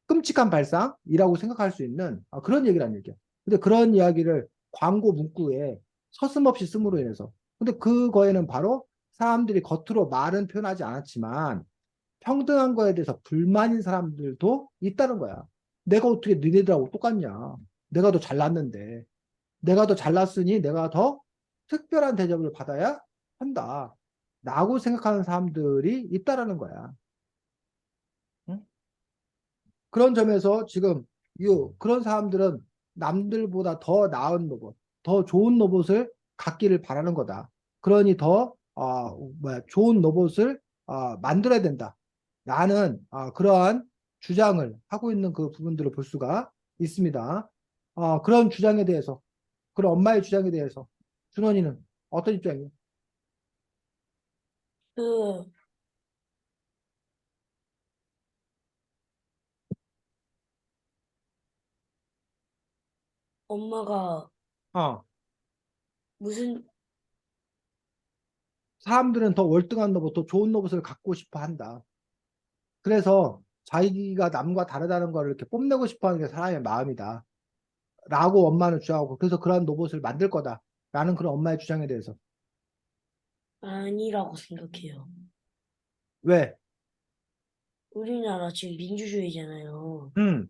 A: 끔찍한 발상이라고 생각할 수 있는 그런 얘기란 얘기야. 근데 그런 이야기를 광고 문구에 서슴없이 씀으로 인해서 근데 그거에는 바로 사람들이 겉으로 말은 표현하지 않았지만 평등한 거에 대해서 불만인 사람들도 있다는 거야. 내가 어떻게 너네들하고 똑같냐? 내가 더 잘났는데 내가 더 잘났으니 내가 더 특별한 대접을 받아야 한다. 라고 생각하는 사람들이 있다라는 거야. 응? 그런 점에서 지금 그런 사람들은 남들보다 더 나은 로봇, 더 좋은 로봇을 갖기를 바라는 거다. 그러니 더 좋은 로봇을 만들어야 된다. 라는 그러한 주장을 하고 있는 그 부분들을 볼 수가 있습니다. 그런 주장에 대해서, 그런 엄마의 주장에 대해서 준원이는 어떤 입장이에요?
B: 그 엄마가
A: 어,
B: 무슨
A: 사람들은 더 월등한 로봇, 더 좋은 로봇을 갖고 싶어 한다. 그래서 자기가 남과 다르다는 걸 이렇게 뽐내고 싶어 하는 게 사람의 마음이다. 라고 엄마는 주장하고, 그래서 그러한 로봇을 만들 거다. 라는 그런 엄마의 주장에 대해서.
B: 아니라고 생각해요.
A: 왜?
B: 우리나라 지금 민주주의잖아요.
A: 음,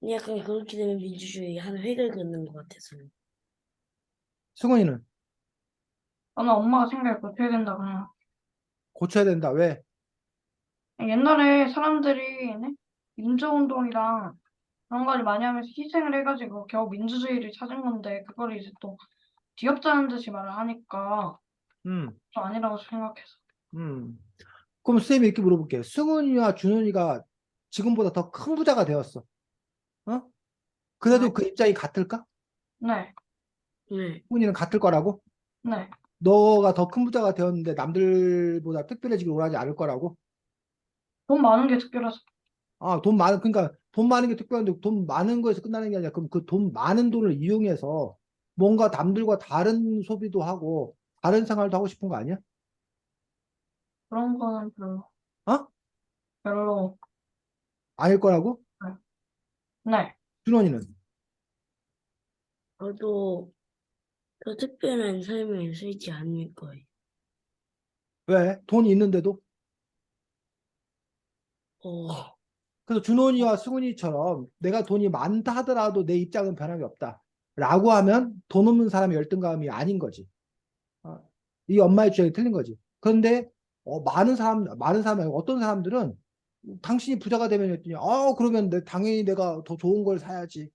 B: 근데 약간 그렇게 되면 민주주의 한 획을 긋는 것 같아서.
A: 승훈이는
C: 저는 엄마가 생각을 고쳐야 된다고 생각해요.
A: 고쳐야 된다. 왜?
C: 옛날에 사람들이 네? 민주운동이랑 그런 가지 많이 하면서 희생을 해가지고 겨우 민주주의를 찾은 건데 그걸 이제 또 뒤엎자는 듯이 말을 하니까
A: 음,
C: 좀 아니라고 생각해서.
A: 음. 그럼 쌤이 이렇게 물어볼게. 승훈이와 준훈이가 지금보다 더 큰 부자가 되었어. 어?
C: 네,
A: 그래도 그 입장이 같을까?
C: 네,
B: 네.
A: 승훈이는 같을 거라고?
C: 네.
A: 너가 더 큰 부자가 되었는데 남들보다 특별해지길 원하지 않을 거라고?
C: 돈 많은 게 특별해서.
A: 그러니까 돈 많은 게 특별한데 돈 많은 거에서 끝나는 게 아니라 그럼 그 돈 많은 돈을 이용해서 뭔가 남들과 다른 소비도 하고 다른 생활도 하고 싶은 거 아니야?
C: 그런 거는 별로,
A: 어?
C: 별로,
A: 아닐 거라고?
C: 네. 네.
A: 준원이는.
B: 저도 더 특별한 삶을 살지 않을 거예요.
A: 왜? 돈이 있는데도?
B: 어,
A: 그래서 준원이와 승훈이처럼 내가 돈이 많다 하더라도 내 입장은 변함이 없다. 라고 하면 돈 없는 사람의 열등감이 아닌 거지. 어, 이 엄마의 주장이 틀린 거지. 그런데 많은 사람 말고 어떤 사람들은 당신이 부자가 되면 했더니 그러면 당연히 내가 더 좋은 걸 사야지.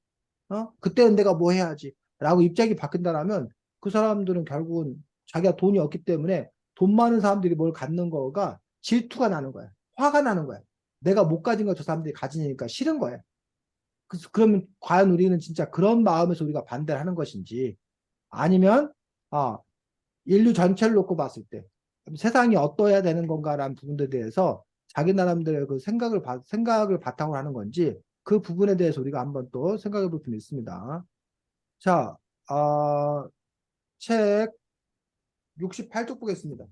A: 그때는 내가 뭐 해야지. 라고 입장이 바뀐다라면 그 사람들은 결국은 자기가 돈이 없기 때문에 돈 많은 사람들이 뭘 갖는 거가 질투가 나는 거야. 화가 나는 거야. 내가 못 가진 거 저 사람들이 가지니까 싫은 거야. 그러면 과연 우리는 진짜 그런 마음에서 우리가 반대를 하는 것인지 아니면 아, 인류 전체를 놓고 봤을 때 세상이 어떠해야 되는 건가라는 부분에 대해서 자기 나름대로의 그 생각을 바탕으로 하는 건지 그 부분에 대해서 우리가 한번 또 생각해 볼 필요 있습니다. 자, 책 68쪽 보겠습니다.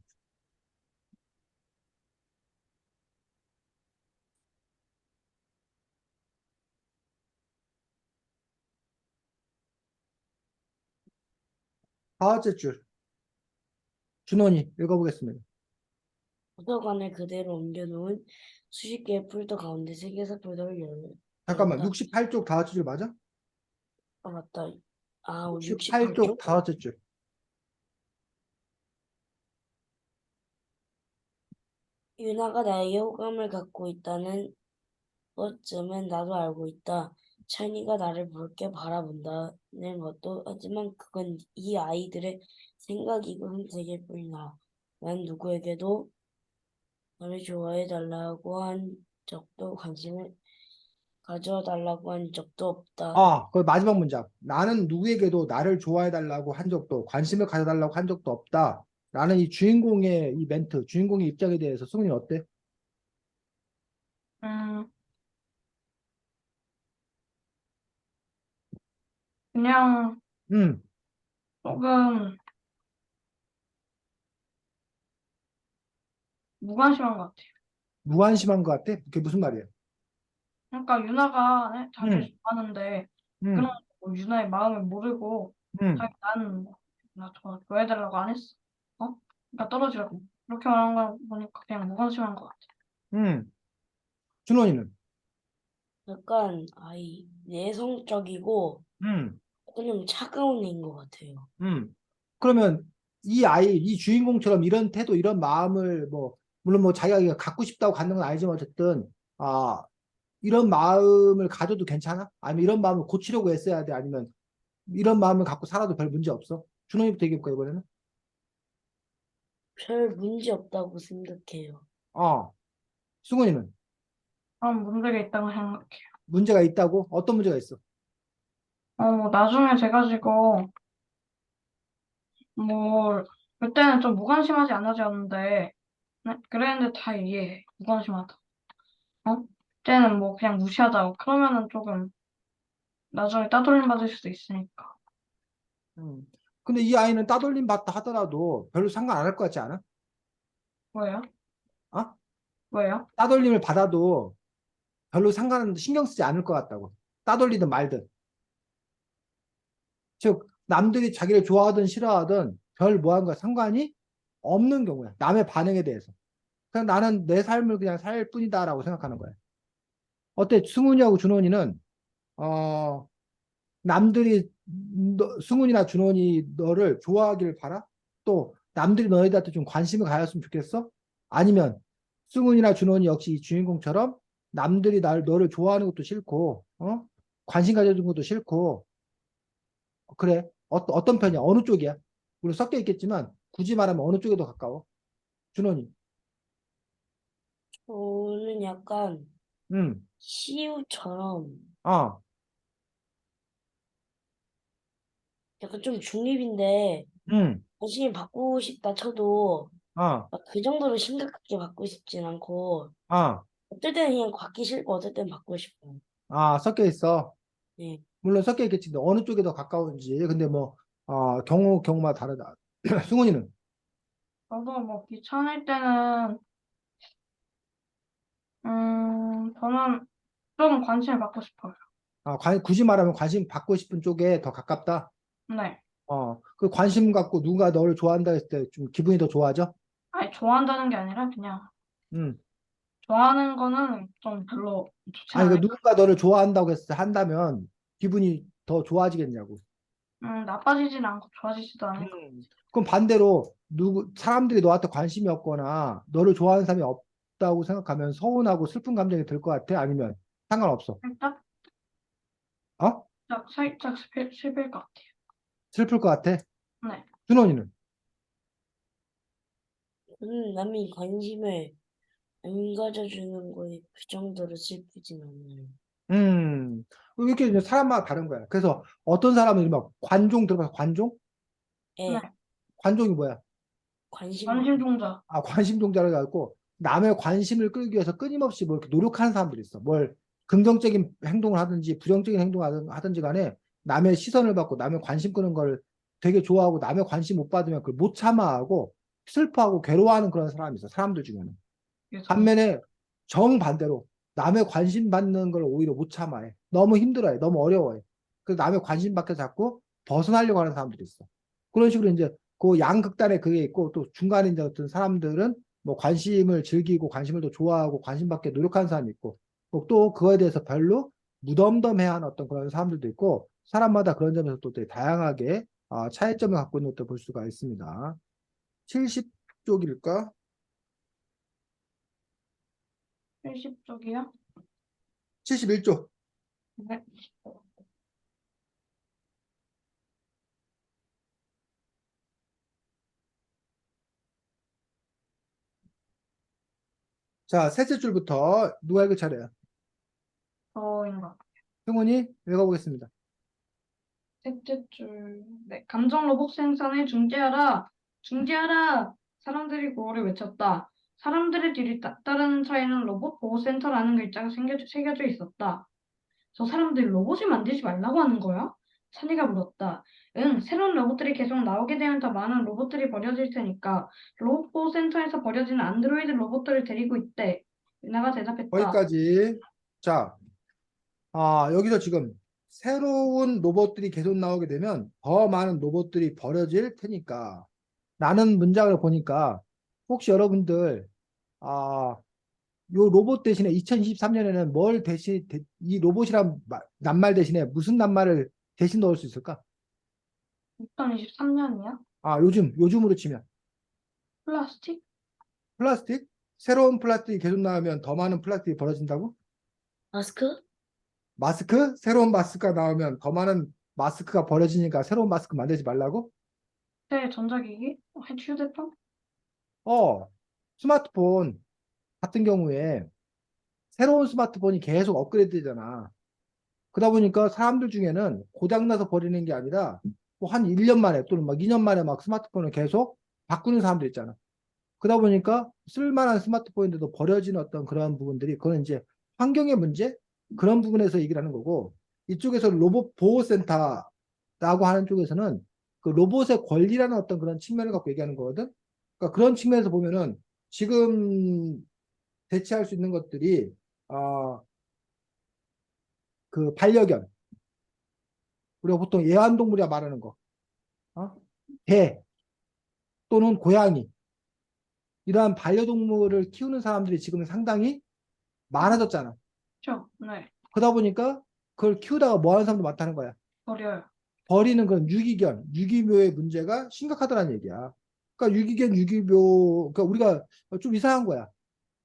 A: 다섯째 줄, 준원이 읽어보겠습니다.
B: 도서관에 그대로 옮겨놓은 수십 개의 폴더 가운데 세 개의 폴더를
A: 잠깐만,
B: 열었다.
A: 68쪽 다섯째 줄 맞아?
B: 아, 맞다. 아,
A: 68쪽
B: 68쪽?
A: 다섯째 줄.
B: 유나가 나에게 호감을 갖고 있다는 것쯤은 나도 알고 있다. 찬이가 나를 붉게 바라본다는 것도 하지만 그건 이 아이들의 생각이고 선택일 뿐이다. 난 누구에게도 나를 좋아해 달라고 한 적도 관심을 가져 달라고 한 적도 없다.
A: 그 마지막 문장. 나는 누구에게도 나를 좋아해달라고 한 적도, 관심을 가져달라고 한 적도 없다. 라는 이 주인공의 이 멘트, 주인공의 입장에 대해서 승훈이 어때?
C: 음, 그냥
A: 음,
C: 조금 무관심한 것 같아요.
A: 무관심한 것 같아? 그게 무슨 말이야?
C: 그러니까 유나가 네, 자기를
A: 음,
C: 좋아하는데 그런
A: 음,
C: 뭐 유나의 마음을 모르고
A: 음,
C: 자기 나는 나 좋아해달라고 안 했어. 그러니까 떨어지라고. 그렇게 말한 거 보니까 그냥 무관심한 것 같아.
A: 음. 준원이는?
B: 약간 내성적이고
A: 음,
B: 좀 차가운 애인 것 같아요.
A: 그러면 이 주인공처럼 이런 태도, 이런 마음을 물론 자기가 갖고 싶다고 갖는 건 아니지만 어쨌든, 아, 이런 마음을 가져도 괜찮아? 아니면 이런 마음을 고치려고 애써야 돼? 아니면 이런 마음을 갖고 살아도 별 문제 없어? 준호이부터 얘기해볼까, 이번에는?
B: 별 문제 없다고 생각해요.
A: 어, 승훈이는
C: 그런 문제가 있다고 생각해.
A: 문제가 있다고? 어떤 문제가 있어?
C: 뭐 나중에 돼가지고 뭐 그때는 좀 무관심하지 않아졌는데 네? 그랬는데 다 이해해. 무관심하다. 그때는 뭐 그냥 무시하다고. 그러면은 조금 나중에 따돌림 받을 수도 있으니까.
A: 음. 근데 이 아이는 따돌림 받다 하더라도 별로 상관 안 할 것 같지 않아?
C: 왜요?
A: 어?
C: 왜요?
A: 따돌림을 받아도 별로 신경 쓰지 않을 것 같다고. 따돌리든 말든. 즉, 남들이 자기를 좋아하든 싫어하든 별 뭐한과 상관이 없는 경우야. 남의 반응에 대해서. 그냥 나는 내 삶을 그냥 살 뿐이다라고 생각하는 거야. 어때? 승훈이하고 준원이는 어, 남들이 승훈이나 준원이 너를 좋아하기를 바라? 또 남들이 너희들한테 좀 관심을 가졌으면 좋겠어? 아니면 승훈이나 준원이 역시 이 주인공처럼 남들이 너를 좋아하는 것도 싫고 관심 가져주는 것도 싫고 그래 어떤 편이야? 어느 쪽이야? 물론 섞여 있겠지만 굳이 말하면 어느 쪽에 더 가까워? 준원이.
B: 저는 약간
A: 음.
B: 시우처럼
A: 어.
B: 약간 좀 중립인데
A: 음.
B: 관심이 받고 싶다 쳐도
A: 어.
B: 막 그 정도로 심각하게 받고 싶진 않고
A: 어.
B: 어떨 때는 그냥 받기 싫고 어떨 때는 받고 싶고.
A: 섞여 있어.
B: 네.
A: 물론 섞여 있겠지. 근데 어느 쪽이 더 가까운지. 근데 경우마다 다르다. 승훈이는?
C: 저도 뭐 귀찮을 때는 저는 좀 관심을 받고 싶어요.
A: 굳이 말하면 관심 받고 싶은 쪽에 더 가깝다.
C: 네.
A: 그 관심 갖고 누가 너를 좋아한다 했을 때 좀 기분이 더 좋아져?
C: 아니, 좋아한다는 게 아니라 그냥
A: 음.
C: 좋아하는 거는 좀 별로 좋진
A: 아니, 그
C: 않아요.
A: 누군가 너를 좋아한다고 했을 때 한다면 기분이 더 좋아지겠냐고.
C: 나빠지진 않고 좋아지지도 않을 거.
A: 그럼 반대로 사람들이 너한테 관심이 없거나 너를 좋아하는 사람이 없다고 생각하면 서운하고 슬픈 감정이 들 것 같아? 아니면 상관없어?
C: 살짝,
A: 어?
C: 살짝 슬플 것 같아요.
A: 슬플 것 같아?
C: 네.
A: 준원이는?
B: 남이 관심을 안 가져주는 거에 그 정도로 슬프진 않아요.
A: 음, 이렇게 이제 사람마다 다른 거야. 그래서 어떤 사람은 막 관종 들어봐서 관종?
C: 네.
B: 예,
A: 관종이 뭐야?
B: 관심,
C: 관심 종자.
A: 관심종자를 갖고 남의 관심을 끌기 위해서 끊임없이 뭐 이렇게 노력하는 사람들이 있어. 뭘 긍정적인 행동을 하든지 부정적인 행동을 하든지 간에 남의 시선을 받고 남의 관심 끄는 걸 되게 좋아하고 남의 관심 못 받으면 그걸 못 참아하고 슬퍼하고 괴로워하는 그런 사람이 있어. 사람들 중에는.
C: 그래서
A: 반면에 정반대로 남의 관심 받는 걸 오히려 못 참아해. 너무 힘들어해. 너무 어려워해. 그래서 남의 관심 밖에 자꾸 벗어나려고 하는 사람들이 있어. 그런 식으로 이제 그 양극단에 그게 있고 또 중간에 이제 어떤 사람들은 뭐 관심을 즐기고 관심을 더 좋아하고 관심 받게 노력하는 사람이 있고 또 그거에 대해서 별로 무덤덤해하는 어떤 그런 사람들도 있고 사람마다 그런 점에서 또 되게 다양하게 차이점을 갖고 있는 것도 볼 수가 있습니다. 70쪽일까?
C: 70쪽이요?
A: 71쪽.
C: 네.
A: 자, 셋째 줄부터 누가 읽을 차례야?
C: 저인 것 같아요.
A: 승훈이 읽어보겠습니다.
C: 셋째 줄. 네. 감정 로봇 생산을 중지하라. 중지하라. 사람들이 구호를 외쳤다. 사람들의 뒤를 따르는 차에는 로봇 보호센터라는 글자가 새겨져 있었다. 저 사람들 로봇을 만들지 말라고 하는 거야? 찬이가 물었다. 응, 새로운 로봇들이 계속 나오게 되면 더 많은 로봇들이 버려질 테니까 로봇 보호센터에서 버려진 안드로이드 로봇들을 데리고 있대. 유나가 대답했다.
A: 거기까지. 자, 여기서 지금 새로운 로봇들이 계속 나오게 되면 더 많은 로봇들이 버려질 테니까 라는 문장을 보니까 혹시 여러분들 요 로봇 대신에 2023년에는 이 로봇이란 낱말 대신에 무슨 낱말을 대신 넣을 수 있을까?
C: 2023년이야?
A: 요즘으로 치면
C: 플라스틱?
A: 플라스틱? 새로운 플라스틱이 계속 나오면 더 많은 플라스틱이 벌어진다고?
B: 마스크?
A: 마스크? 새로운 마스크가 나오면 더 많은 마스크가 버려지니까 새로운 마스크 만들지 말라고?
C: 새 전자기기? 휴대폰?
A: 어, 스마트폰 같은 경우에 새로운 스마트폰이 계속 업그레이드 되잖아. 그러다 보니까 사람들 중에는 고장나서 버리는 게 아니라 뭐 한 1년 만에 또는 막 2년 만에 막 스마트폰을 계속 바꾸는 사람들 있잖아. 그러다 보니까 쓸만한 스마트폰인데도 버려지는 어떤 그런 부분들이 그건 이제 환경의 문제? 그런 부분에서 얘기를 하는 거고 이쪽에서 로봇 보호센터라고 하는 쪽에서는 그 로봇의 권리라는 어떤 그런 측면을 갖고 얘기하는 거거든. 그러니까 그런 측면에서 보면은 지금 대체할 수 있는 것들이 어, 그 반려견 우리가 보통 애완동물이라 말하는 거, 어? 개 또는 고양이 이러한 반려동물을 키우는 사람들이 지금 상당히 많아졌잖아.
C: 그쵸? 네.
A: 그러다 보니까 그걸 키우다가 뭐 하는 사람도 많다는 거야.
C: 버려요.
A: 버리는 그런 유기묘의 문제가 심각하다는 얘기야. 그러니까 유기묘, 그러니까 우리가 좀 이상한 거야.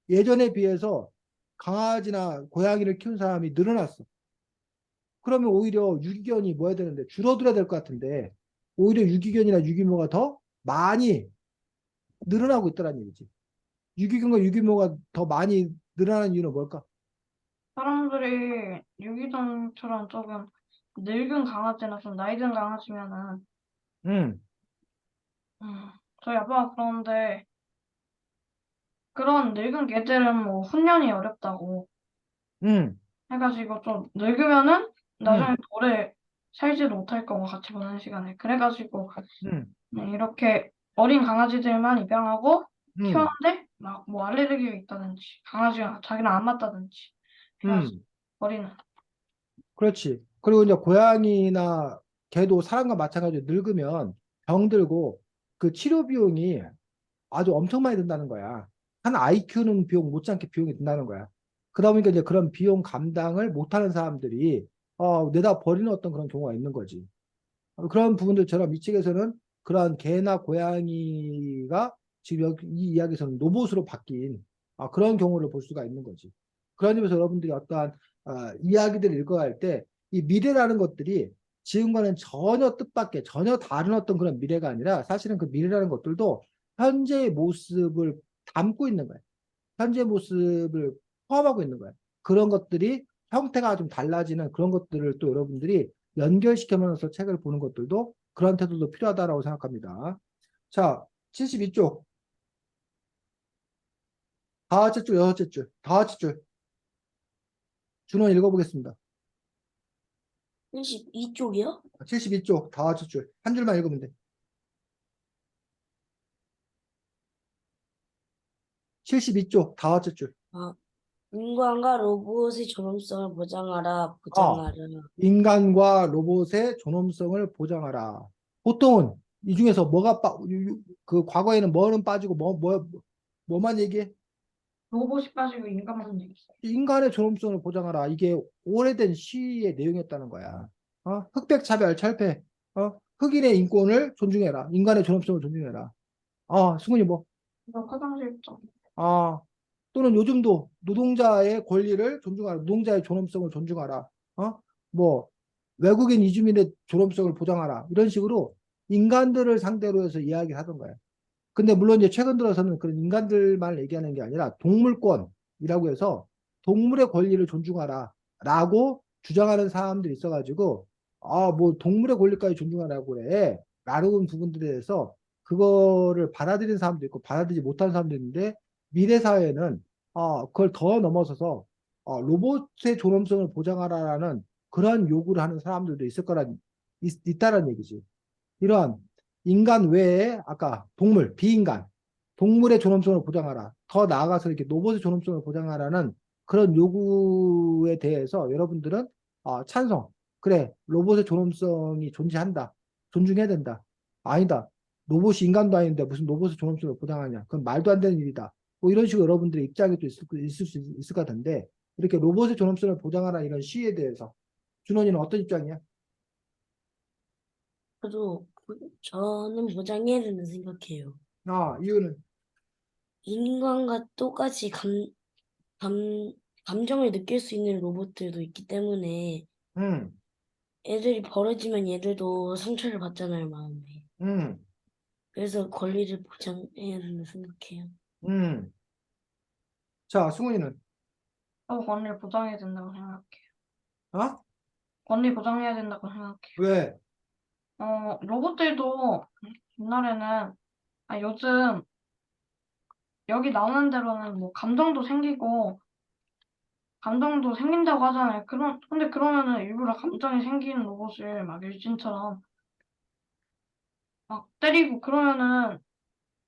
A: 예전에 비해서 강아지나 고양이를 키우는 사람이 늘어났어. 그러면 오히려 유기견이 뭐 해야 되는데 줄어들어야 될 것 같은데 오히려 유기견이나 유기묘가 더 많이 늘어나고 있다는 얘기지. 유기견과 유기묘가 더 많이 늘어나는 이유는 뭘까?
C: 사람들이 유기견처럼 조금 늙은 강아지나 좀 나이 든 강아지면은,
A: 음,
C: 음, 저희 아빠가 그러는데, 그런 늙은 개들은 뭐 훈련이 어렵다고
A: 음,
C: 해가지고 좀 늙으면은 나중에
A: 음,
C: 오래 살지도 못할 거고 같이 보내는 시간에. 그래가지고
A: 음,
C: 네, 이렇게 어린 강아지들만 입양하고
A: 음,
C: 키웠는데 막 뭐 알레르기가 있다든지 강아지가 자기랑 안 맞다든지 해가지고
A: 음.
C: 버리는.
A: 그렇지. 그리고 이제 고양이나 걔도 사람과 마찬가지로 늙으면 병들고 그 치료 비용이 아주 엄청 많이 든다는 거야. 한 아이 키우는 비용 못지않게 비용이 든다는 거야. 그러다 보니까 이제 그런 비용 감당을 못하는 사람들이 내다 버리는 어떤 그런 경우가 있는 거지. 그런 부분들처럼 이 책에서는 그러한 개나 고양이가 지금 이 이야기에서는 로봇으로 바뀐 그런 경우를 볼 수가 있는 거지. 그런 점에서 여러분들이 어떠한 이야기들을 읽어갈 때 이 미래라는 것들이 지금과는 전혀 뜻밖의 전혀 다른 어떤 그런 미래가 아니라 사실은 그 미래라는 것들도 현재의 모습을 담고 있는 거야. 현재 모습을 포함하고 있는 거야. 그런 것들이 형태가 좀 달라지는 그런 것들을 또 여러분들이 연결시켜면서 책을 보는 것들도 그런 태도도 필요하다라고 생각합니다. 자, 72쪽. 다섯째 줄, 여섯째 줄, 다섯째 줄. 준원 읽어보겠습니다.
B: 72쪽이요?
A: 72쪽, 다섯째 줄. 한 줄만 읽으면 돼. 72쪽, 다섯째 줄.
B: 아, 인간과 로봇의 존엄성을 보장하라,
A: 어,
B: 보장하라.
A: 인간과 로봇의 존엄성을 보장하라. 보통은 이 중에서 그 과거에는 뭐는 빠지고 뭐만 얘기해?
C: 로봇이 빠지고 인간만 얘기했어요.
A: 인간의 존엄성을 보장하라. 이게 오래된 시의 내용이었다는 거야. 흑백 차별, 철폐. 흑인의 인권을 존중해라. 인간의 존엄성을 존중해라. 승훈이 뭐?
C: 이거 화장실 좀.
A: 아, 또는 요즘도 노동자의 권리를 존중하라. 노동자의 존엄성을 존중하라. 뭐, 외국인 이주민의 존엄성을 보장하라. 이런 식으로 인간들을 상대로 해서 이야기를 하던 거야. 근데 물론 이제 최근 들어서는 그런 인간들만 얘기하는 게 아니라 동물권이라고 해서 동물의 권리를 존중하라. 라고 주장하는 사람들이 있어가지고, 뭐 동물의 권리까지 존중하라고 그래. 라는 부분들에 대해서 그거를 받아들이는 사람도 있고 받아들이지 못하는 사람도 있는데 미래 사회는 그걸 더 넘어서서 로봇의 존엄성을 보장하라라는 그런 요구를 하는 사람들도 있다라는 얘기지. 이러한 인간 외에 아까 동물, 비인간, 동물의 존엄성을 보장하라. 더 나아가서 이렇게 로봇의 존엄성을 보장하라는 그런 요구에 대해서 여러분들은 찬성. 그래, 로봇의 존엄성이 존재한다. 존중해야 된다. 아니다. 로봇이 인간도 아닌데 무슨 로봇의 존엄성을 보장하냐. 그건 말도 안 되는 일이다. 뭐 이런 식으로 여러분들의 입장이 또 있을 수 있을 것 같은데 이렇게 로봇의 존엄성을 보장하라 이런 시에 대해서 준원이는 어떤 입장이야?
B: 그래도 저는 보장해야 된다고 생각해요.
A: 이유는
B: 인간과 똑같이 감, 감정을 느낄 수 있는 로봇들도 있기 때문에
A: 음,
B: 애들이 버려지면 얘들도 상처를 받잖아요, 마음에.
A: 음,
B: 그래서 권리를 보장해야 된다고 생각해요.
A: 음. 자, 승훈이는
C: 권리 보장해야 된다고 생각해요.
A: 어?
C: 권리 보장해야 된다고 생각해요.
A: 왜?
C: 로봇들도 옛날에는, 요즘 여기 나오는 대로는 뭐 감정도 생긴다고 하잖아요. 근데 그러면은 일부러 감정이 생기는 로봇을 막 일진처럼 막 때리고 그러면은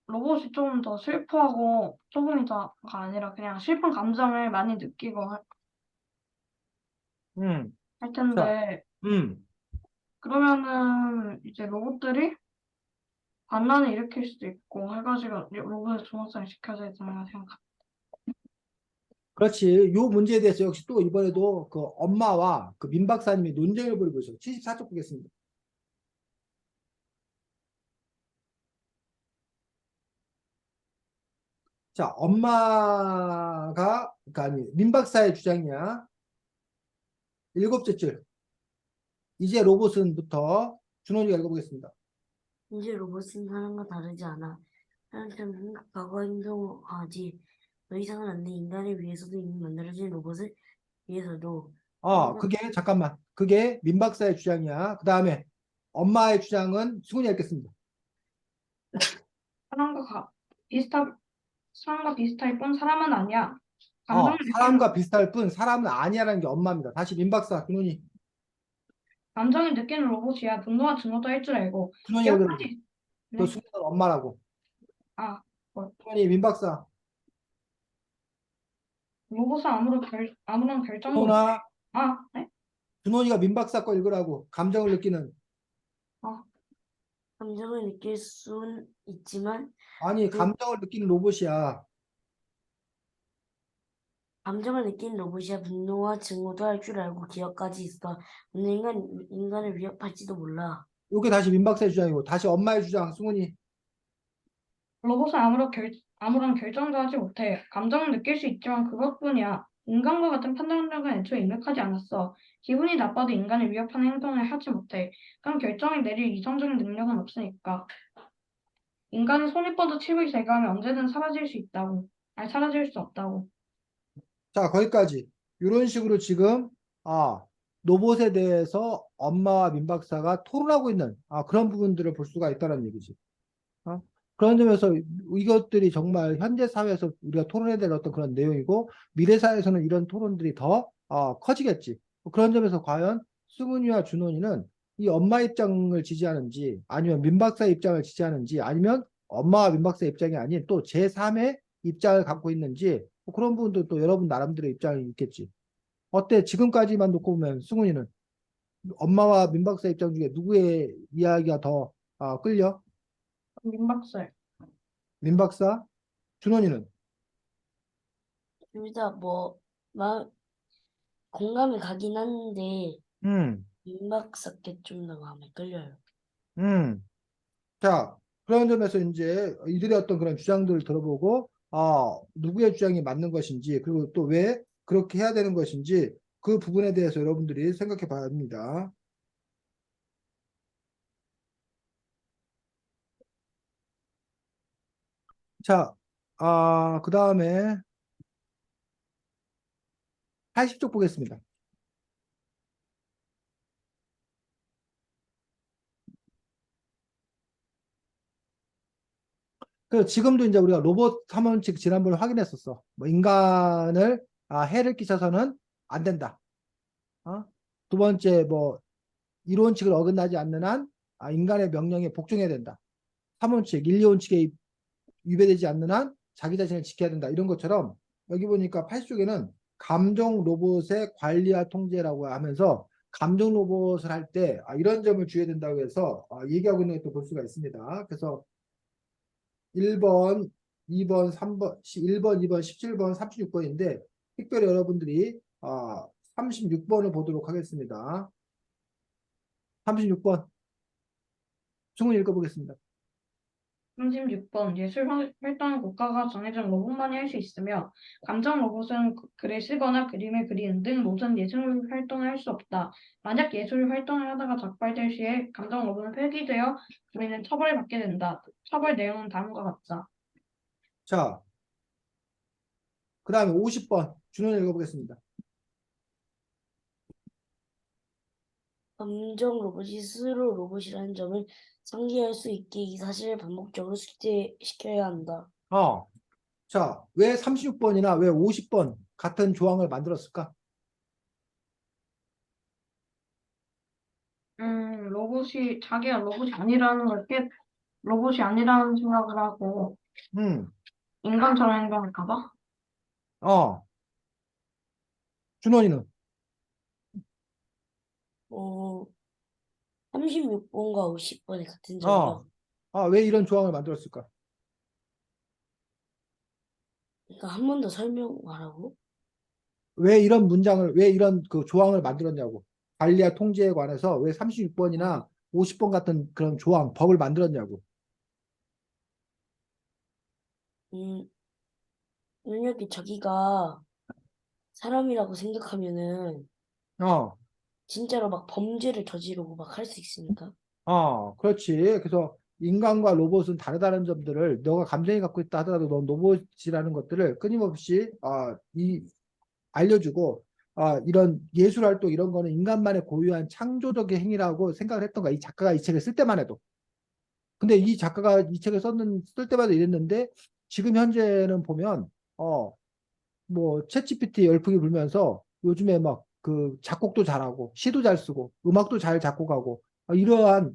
C: 로봇이 좀 더 슬퍼하고 조금이 더가 아니라 그냥 슬픈 감정을 많이 느끼고
A: 음,
C: 할
A: 자,
C: 텐데,
A: 음.
C: 그러면은 이제 로봇들이 반란을 일으킬 수도 있고 해가지고 로봇의 존엄성을 지켜줘야 된다고 생각합니다.
A: 그렇지. 요 문제에 대해서 역시 또 이번에도 그 엄마와 그 민 박사님이 논쟁을 벌이고 있어요. 74쪽 보겠습니다. 자, 그러니까 아니, 민 박사의 주장이야. 일곱째 줄. 이제 로봇은부터 준호이가 읽어보겠습니다.
B: 이제 로봇은 사람과 다르지 않아. 사람처럼 생각하고 행동하지. 더 이상은 안 돼. 인간을 위해서도 이미 만들어진 로봇을 위해서도. 사람과
A: 잠깐만. 그게 민 박사의 주장이야. 그 다음에 엄마의 주장은 승훈이가 읽겠습니다.
C: 사람과 가- 비슷하, 사람과 비슷할 뿐 사람은 아니야. 감정을 느끼는,
A: 사람과 비슷할 뿐 사람은 아니야라는 게 엄마입니다. 다시 민 박사, 준호이.
C: 감정을 느끼는 로봇이야. 분노와 증오도 할 줄 알고.
A: 준호이가 읽어보세요.
C: 기억하지?
A: 너
C: 네.
A: 승훈이는 엄마라고.
C: 아,
A: 준호이, 민 박사.
C: 로봇은 아무런 결정도 못해.
A: 준호나,
C: 네?
A: 준호이가 민 박사 거 읽으라고. 감정을 느끼는.
B: 감정을 느낄 순 있지만
A: 아니,
B: 그
A: 감정을 느끼는 로봇이야.
B: 감정을 느낀 로봇이야 분노와 증오도 할 줄 알고 기억까지 있어. 언젠간 인간을 위협할지도 몰라.
A: 요게 다시 민박사의 주장이고, 다시 엄마의 주장, 승훈이.
C: 로봇은 아무런 결정도 하지 못해. 감정은 느낄 수 있지만 그것뿐이야. 인간과 같은 판단력은 애초에 입력하지 않았어. 기분이 나빠도 인간을 위협하는 행동을 하지 못해. 그럼 결정을 내릴 이성적인 능력은 없으니까. 인간이 손이 뻗어 칩을 제거하면 언제든 사라질 수 있다고. 아니, 사라질 수 없다고.
A: 자, 거기까지. 이런 식으로 지금, 로봇에 대해서 엄마와 민박사가 토론하고 있는, 그런 부분들을 볼 수가 있다는 얘기지. 어? 그런 점에서 이것들이 정말 현재 사회에서 우리가 토론해야 될 어떤 그런 내용이고, 미래 사회에서는 이런 토론들이 더, 커지겠지. 그런 점에서 과연 승훈이와 준원이는 이 엄마 입장을 지지하는지, 아니면 민박사 입장을 지지하는지, 아니면 엄마와 민박사 입장이 아닌 또 제3의 입장을 갖고 있는지, 뭐 그런 부분도 또 여러분 나름대로 입장이 있겠지. 어때? 지금까지만 놓고 보면 승훈이는 엄마와 민박사 입장 중에 누구의 이야기가 더 끌려?
C: 민박살.
A: 민박사? 준원이는?
B: 둘 다 뭐 공감이 가긴 하는데
A: 음,
B: 민박사께 좀 더 마음에 끌려요.
A: 음. 자, 그런 점에서 이제 이들의 어떤 그런 주장들을 들어보고, 누구의 주장이 맞는 것인지, 그리고 또 왜 그렇게 해야 되는 것인지, 그 부분에 대해서 여러분들이 생각해 봐야 합니다. 자, 그 다음에 80쪽 보겠습니다. 그 지금도 이제 우리가 로봇 탐험칙 지난번에 확인했었어. 뭐 인간을 해를 끼쳐서는 안 된다. 어? 두 번째 뭐 이론칙을 어긋나지 않는 한 인간의 명령에 복종해야 된다. 3원칙, 1, 2원칙에 위배되지 않는 한 자기 자신을 지켜야 된다. 이런 것처럼 여기 보니까 80쪽에는 감정 로봇의 관리와 통제라고 하면서 감정 로봇을 할 때 이런 점을 주의해야 된다고 해서 얘기하고 있는 것도 볼 수가 있습니다. 그래서 1번, 2번, 3번, 1번, 2번, 17번, 36번인데 특별히 여러분들이 36번을 보도록 하겠습니다. 36번 충분히 읽어보겠습니다.
C: 36번 예술 활동은 국가가 정해진 로봇만이 할 수 있으며 감정 로봇은 글을 쓰거나 그림을 그리는 등 모든 예술 활동을 할 수 없다. 만약 예술 활동을 하다가 적발될 시에 감정 로봇은 폐기되어 우리는 처벌을 받게 된다. 처벌 내용은 다음과 같다.
A: 자, 그 다음에 50번 준원 읽어보겠습니다.
B: 감정 로봇이 스스로 로봇이라는 점을 상기할 수 있게 이 사실을 반복적으로 숙제시켜야 한다.
A: 자, 왜 36번이나 왜 50번 같은 조항을 만들었을까?
C: 자기가 로봇이 아니라는 로봇이 아니라는 생각을 하고
A: 음,
C: 인간처럼 행동할까 봐?
A: 어, 준원이는?
B: 어, 36번과 50번의 같은
A: 어,
B: 점이라고.
A: 왜 이런 조항을 만들었을까?
B: 그러니까 한 번 더 설명하라고?
A: 왜 이런 그 조항을 만들었냐고. 관리와 통제에 관해서 왜 36번이나 50번 같은 그런 조항, 법을 만들었냐고.
B: 음, 만약에 자기가 사람이라고 생각하면은
A: 어,
B: 진짜로 막 범죄를 저지르고 막 할 수 있으니까.
A: 그렇지. 그래서 인간과 로봇은 다르다는 점들을 너가 감정이 갖고 있다 하더라도 넌 로봇이라는 것들을 끊임없이 알려주고 이런 예술 활동 이런 거는 인간만의 고유한 창조적인 행위라고 생각을 했던 거야. 이 작가가 이 책을 쓸 때만 해도. 근데 이 작가가 이 책을 쓸 때마다 이랬는데 지금 현재는 보면 뭐 챗GPT 열풍이 불면서 요즘에 막 그 작곡도 잘하고 시도 잘 쓰고 음악도 잘 작곡하고 이러한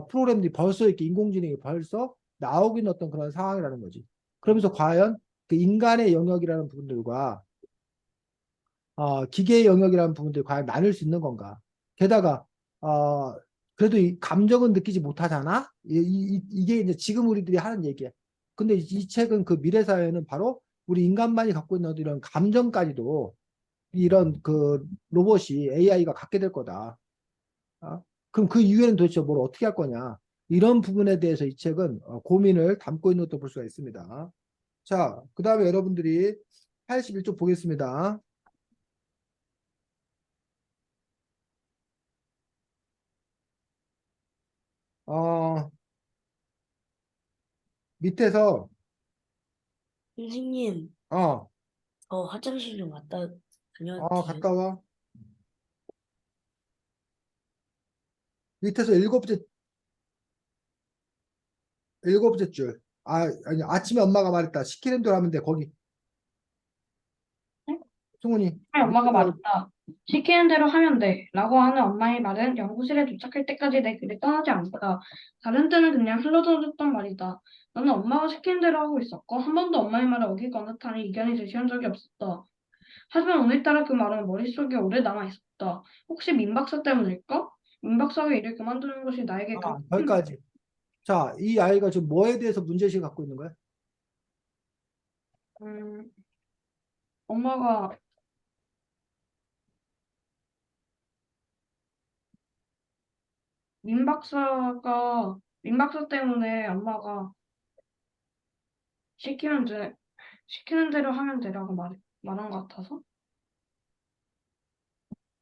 A: 프로그램들이 벌써 이렇게 인공지능이 벌써 나오고 있는 어떤 그런 상황이라는 거지. 그러면서 과연 그 인간의 영역이라는 부분들과 기계의 영역이라는 부분들이 과연 나눌 수 있는 건가? 게다가 어, 그래도 이 감정은 느끼지 못하잖아. 이게 이제 지금 우리들이 하는 얘기야. 근데 이 책은 그 미래 사회는 바로 우리 인간만이 갖고 있는 이런 감정까지도 이런 그 로봇이 AI가 갖게 될 거다. 어? 그럼 그 이후에는 도대체 뭘 어떻게 할 거냐? 이런 부분에 대해서 이 책은 고민을 담고 있는 것도 볼 수가 있습니다. 자, 그 다음에 여러분들이 81쪽 보겠습니다. 어, 밑에서,
B: 선생님,
A: 어,
B: 화장실 좀 갔다 다녀와도 돼요?
A: 갔다 와. 밑에서 일곱째 줄. 아니, 아침에 엄마가 말했다. 시키는 대로 하면 돼. 거기. 승훈이.
C: 엄마가
A: 밑에서,
C: 말했다. 시키는 대로 하면 돼. 라고 하는 엄마의 말은 연구실에 도착할 때까지 내 귀를 떠나지 않았다. 다른 때는 그냥 흘러들었던 말이다. 나는 엄마가 시키는 대로 하고 있었고, 한 번도 엄마의 말을 어기거나 다른 의견이 제시한 적이 없었다. 하지만 오늘따라 그 말은 머릿속에 오래 남아있었다. 혹시 민 박사 때문일까? 민 박사가 일을 그만두는 것이 나에게 큰,
A: 거기까지. 자, 이 아이가 지금 뭐에 대해서 문제의식을 갖고 있는 거야?
C: 음, 엄마가, 민 박사 때문에 엄마가 시키면 돼. 시키는 대로 하면 되라고 말한 것 같아서.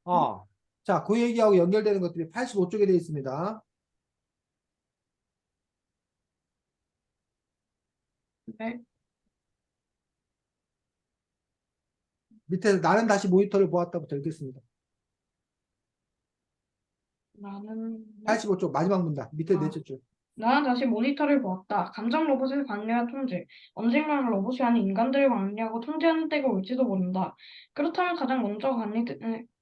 A: 어. 자, 그 얘기하고 연결되는 것들이 85쪽에 되어 있습니다.
C: 네,
A: 밑에 나는 다시 모니터를 보았다부터 읽겠습니다.
C: 네?
A: 85쪽 마지막 문단. 밑에
C: 아,
A: 넷째 줄.
C: 나는 다시 모니터를 보았다. 감정 로봇의 관리와 통제. 언젠가는 로봇이 아닌 인간들을 관리하고 통제하는 때가 올지도 모른다. 그렇다면 가장 먼저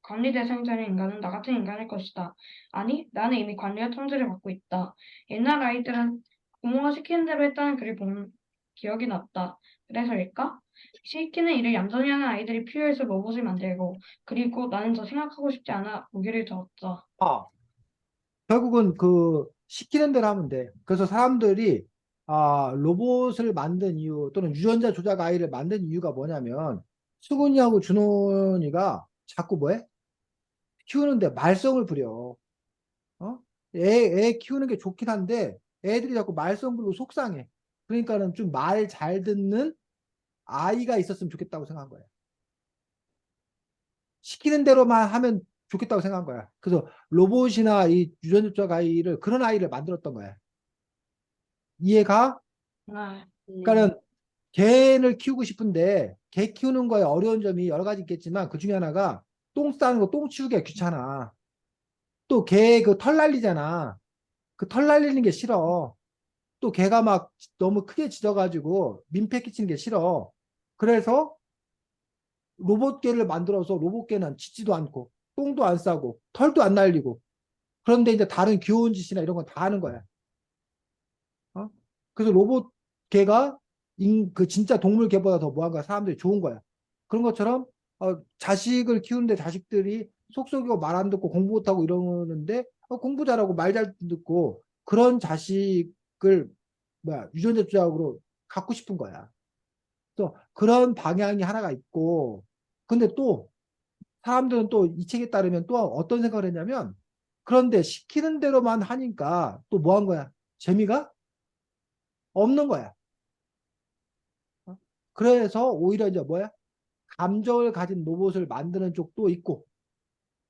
C: 관리 대상자인 인간은 나 같은 인간일 것이다. 아니, 나는 이미 관리와 통제를 받고 있다. 옛날 아이들은 부모가 시키는 대로 했다는 글을 본 기억이 났다. 그래서일까? 시키는 일을 얌전히 하는 아이들이 필요해서 로봇을 만들고, 그리고 나는 더 생각하고 싶지 않아 무게를 두었다.
A: 아, 결국은 그 시키는 대로 하면 돼. 그래서 사람들이 로봇을 만든 이유 또는 유전자 조작 아이를 만든 이유가 뭐냐면 수근이하고 준원이가 자꾸 뭐해? 키우는데 말썽을 부려. 어? 애 키우는 게 좋긴 한데 애들이 자꾸 말썽 부르고 속상해. 그러니까는 좀 말 잘 듣는 아이가 있었으면 좋겠다고 생각한 거야. 시키는 대로만 하면 좋겠다고 생각한 거야. 그래서 로봇이나 이 유전자 아이를 그런 아이를 만들었던 거야. 이해가?
C: 아,
B: 네.
A: 그러니까는 개를 키우고 싶은데 개 키우는 거에 어려운 점이 여러 가지 있겠지만 그 중에 하나가 똥 싸는 거 똥 치우기가 귀찮아. 또 개 그 털 날리잖아. 그 털 날리는 게 싫어. 또 개가 막 너무 크게 짖어가지고 민폐 끼치는 게 싫어. 그래서 로봇 개를 만들어서 로봇 개는 짖지도 않고 똥도 안 싸고 털도 안 날리고 그런데 이제 다른 귀여운 짓이나 이런 건 다 하는 거야. 어? 그래서 로봇 개가 그 진짜 동물 개보다 더 뭐한가 사람들이 좋은 거야. 그런 것처럼 자식을 키우는데 자식들이 속썩이고 말 안 듣고 공부 못하고 이러는데 공부 잘하고 말 잘 듣고 그런 자식을 뭐야 유전자 조작으로 갖고 싶은 거야. 또 그런 방향이 하나가 있고 근데 또 사람들은 또 이 책에 따르면 또 어떤 생각을 했냐면 그런데 시키는 대로만 하니까 또 뭐 한 거야? 재미가 없는 거야. 어? 그래서 오히려 이제 뭐야? 감정을 가진 로봇을 만드는 쪽도 있고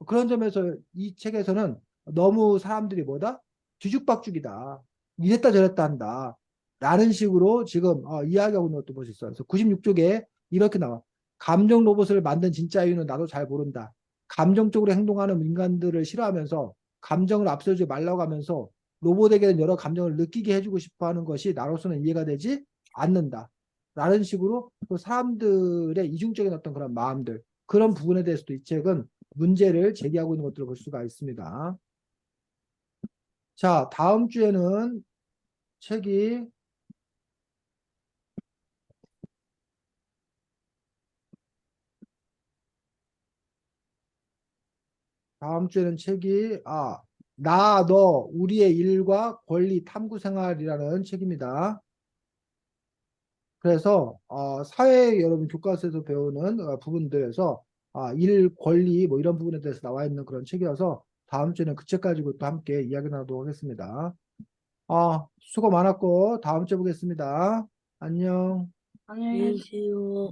A: 그런 점에서 이 책에서는 너무 사람들이 뭐다? 뒤죽박죽이다. 이랬다 저랬다 한다. 라는 식으로 지금 이야기하고 있는 것도 볼 수 있어요. 그래서 96쪽에 이렇게 나와. 감정 로봇을 만든 진짜 이유는 나도 잘 모른다. 감정적으로 행동하는 인간들을 싫어하면서 감정을 앞서지 말라고 하면서 로봇에게는 여러 감정을 느끼게 해주고 싶어 하는 것이 나로서는 이해가 되지 않는다. 라는 식으로 또 사람들의 이중적인 어떤 그런 마음들, 그런 부분에 대해서도 이 책은 문제를 제기하고 있는 것들을 볼 수가 있습니다. 자, 다음 주에는 책이, 다음 주에는 책이, 나, 너, 우리의 일과 권리 탐구 생활이라는 책입니다. 그래서 사회 여러분 교과서에서 배우는 부분들에서 일, 권리 뭐 이런 부분에 대해서 나와 있는 그런 책이어서 다음 주에는 그 책 가지고 또 함께 이야기 나누도록 하겠습니다. 수고 많았고 다음 주에 보겠습니다. 안녕.
C: 안녕히
B: 안녕히
C: 계세요.
B: 계세요.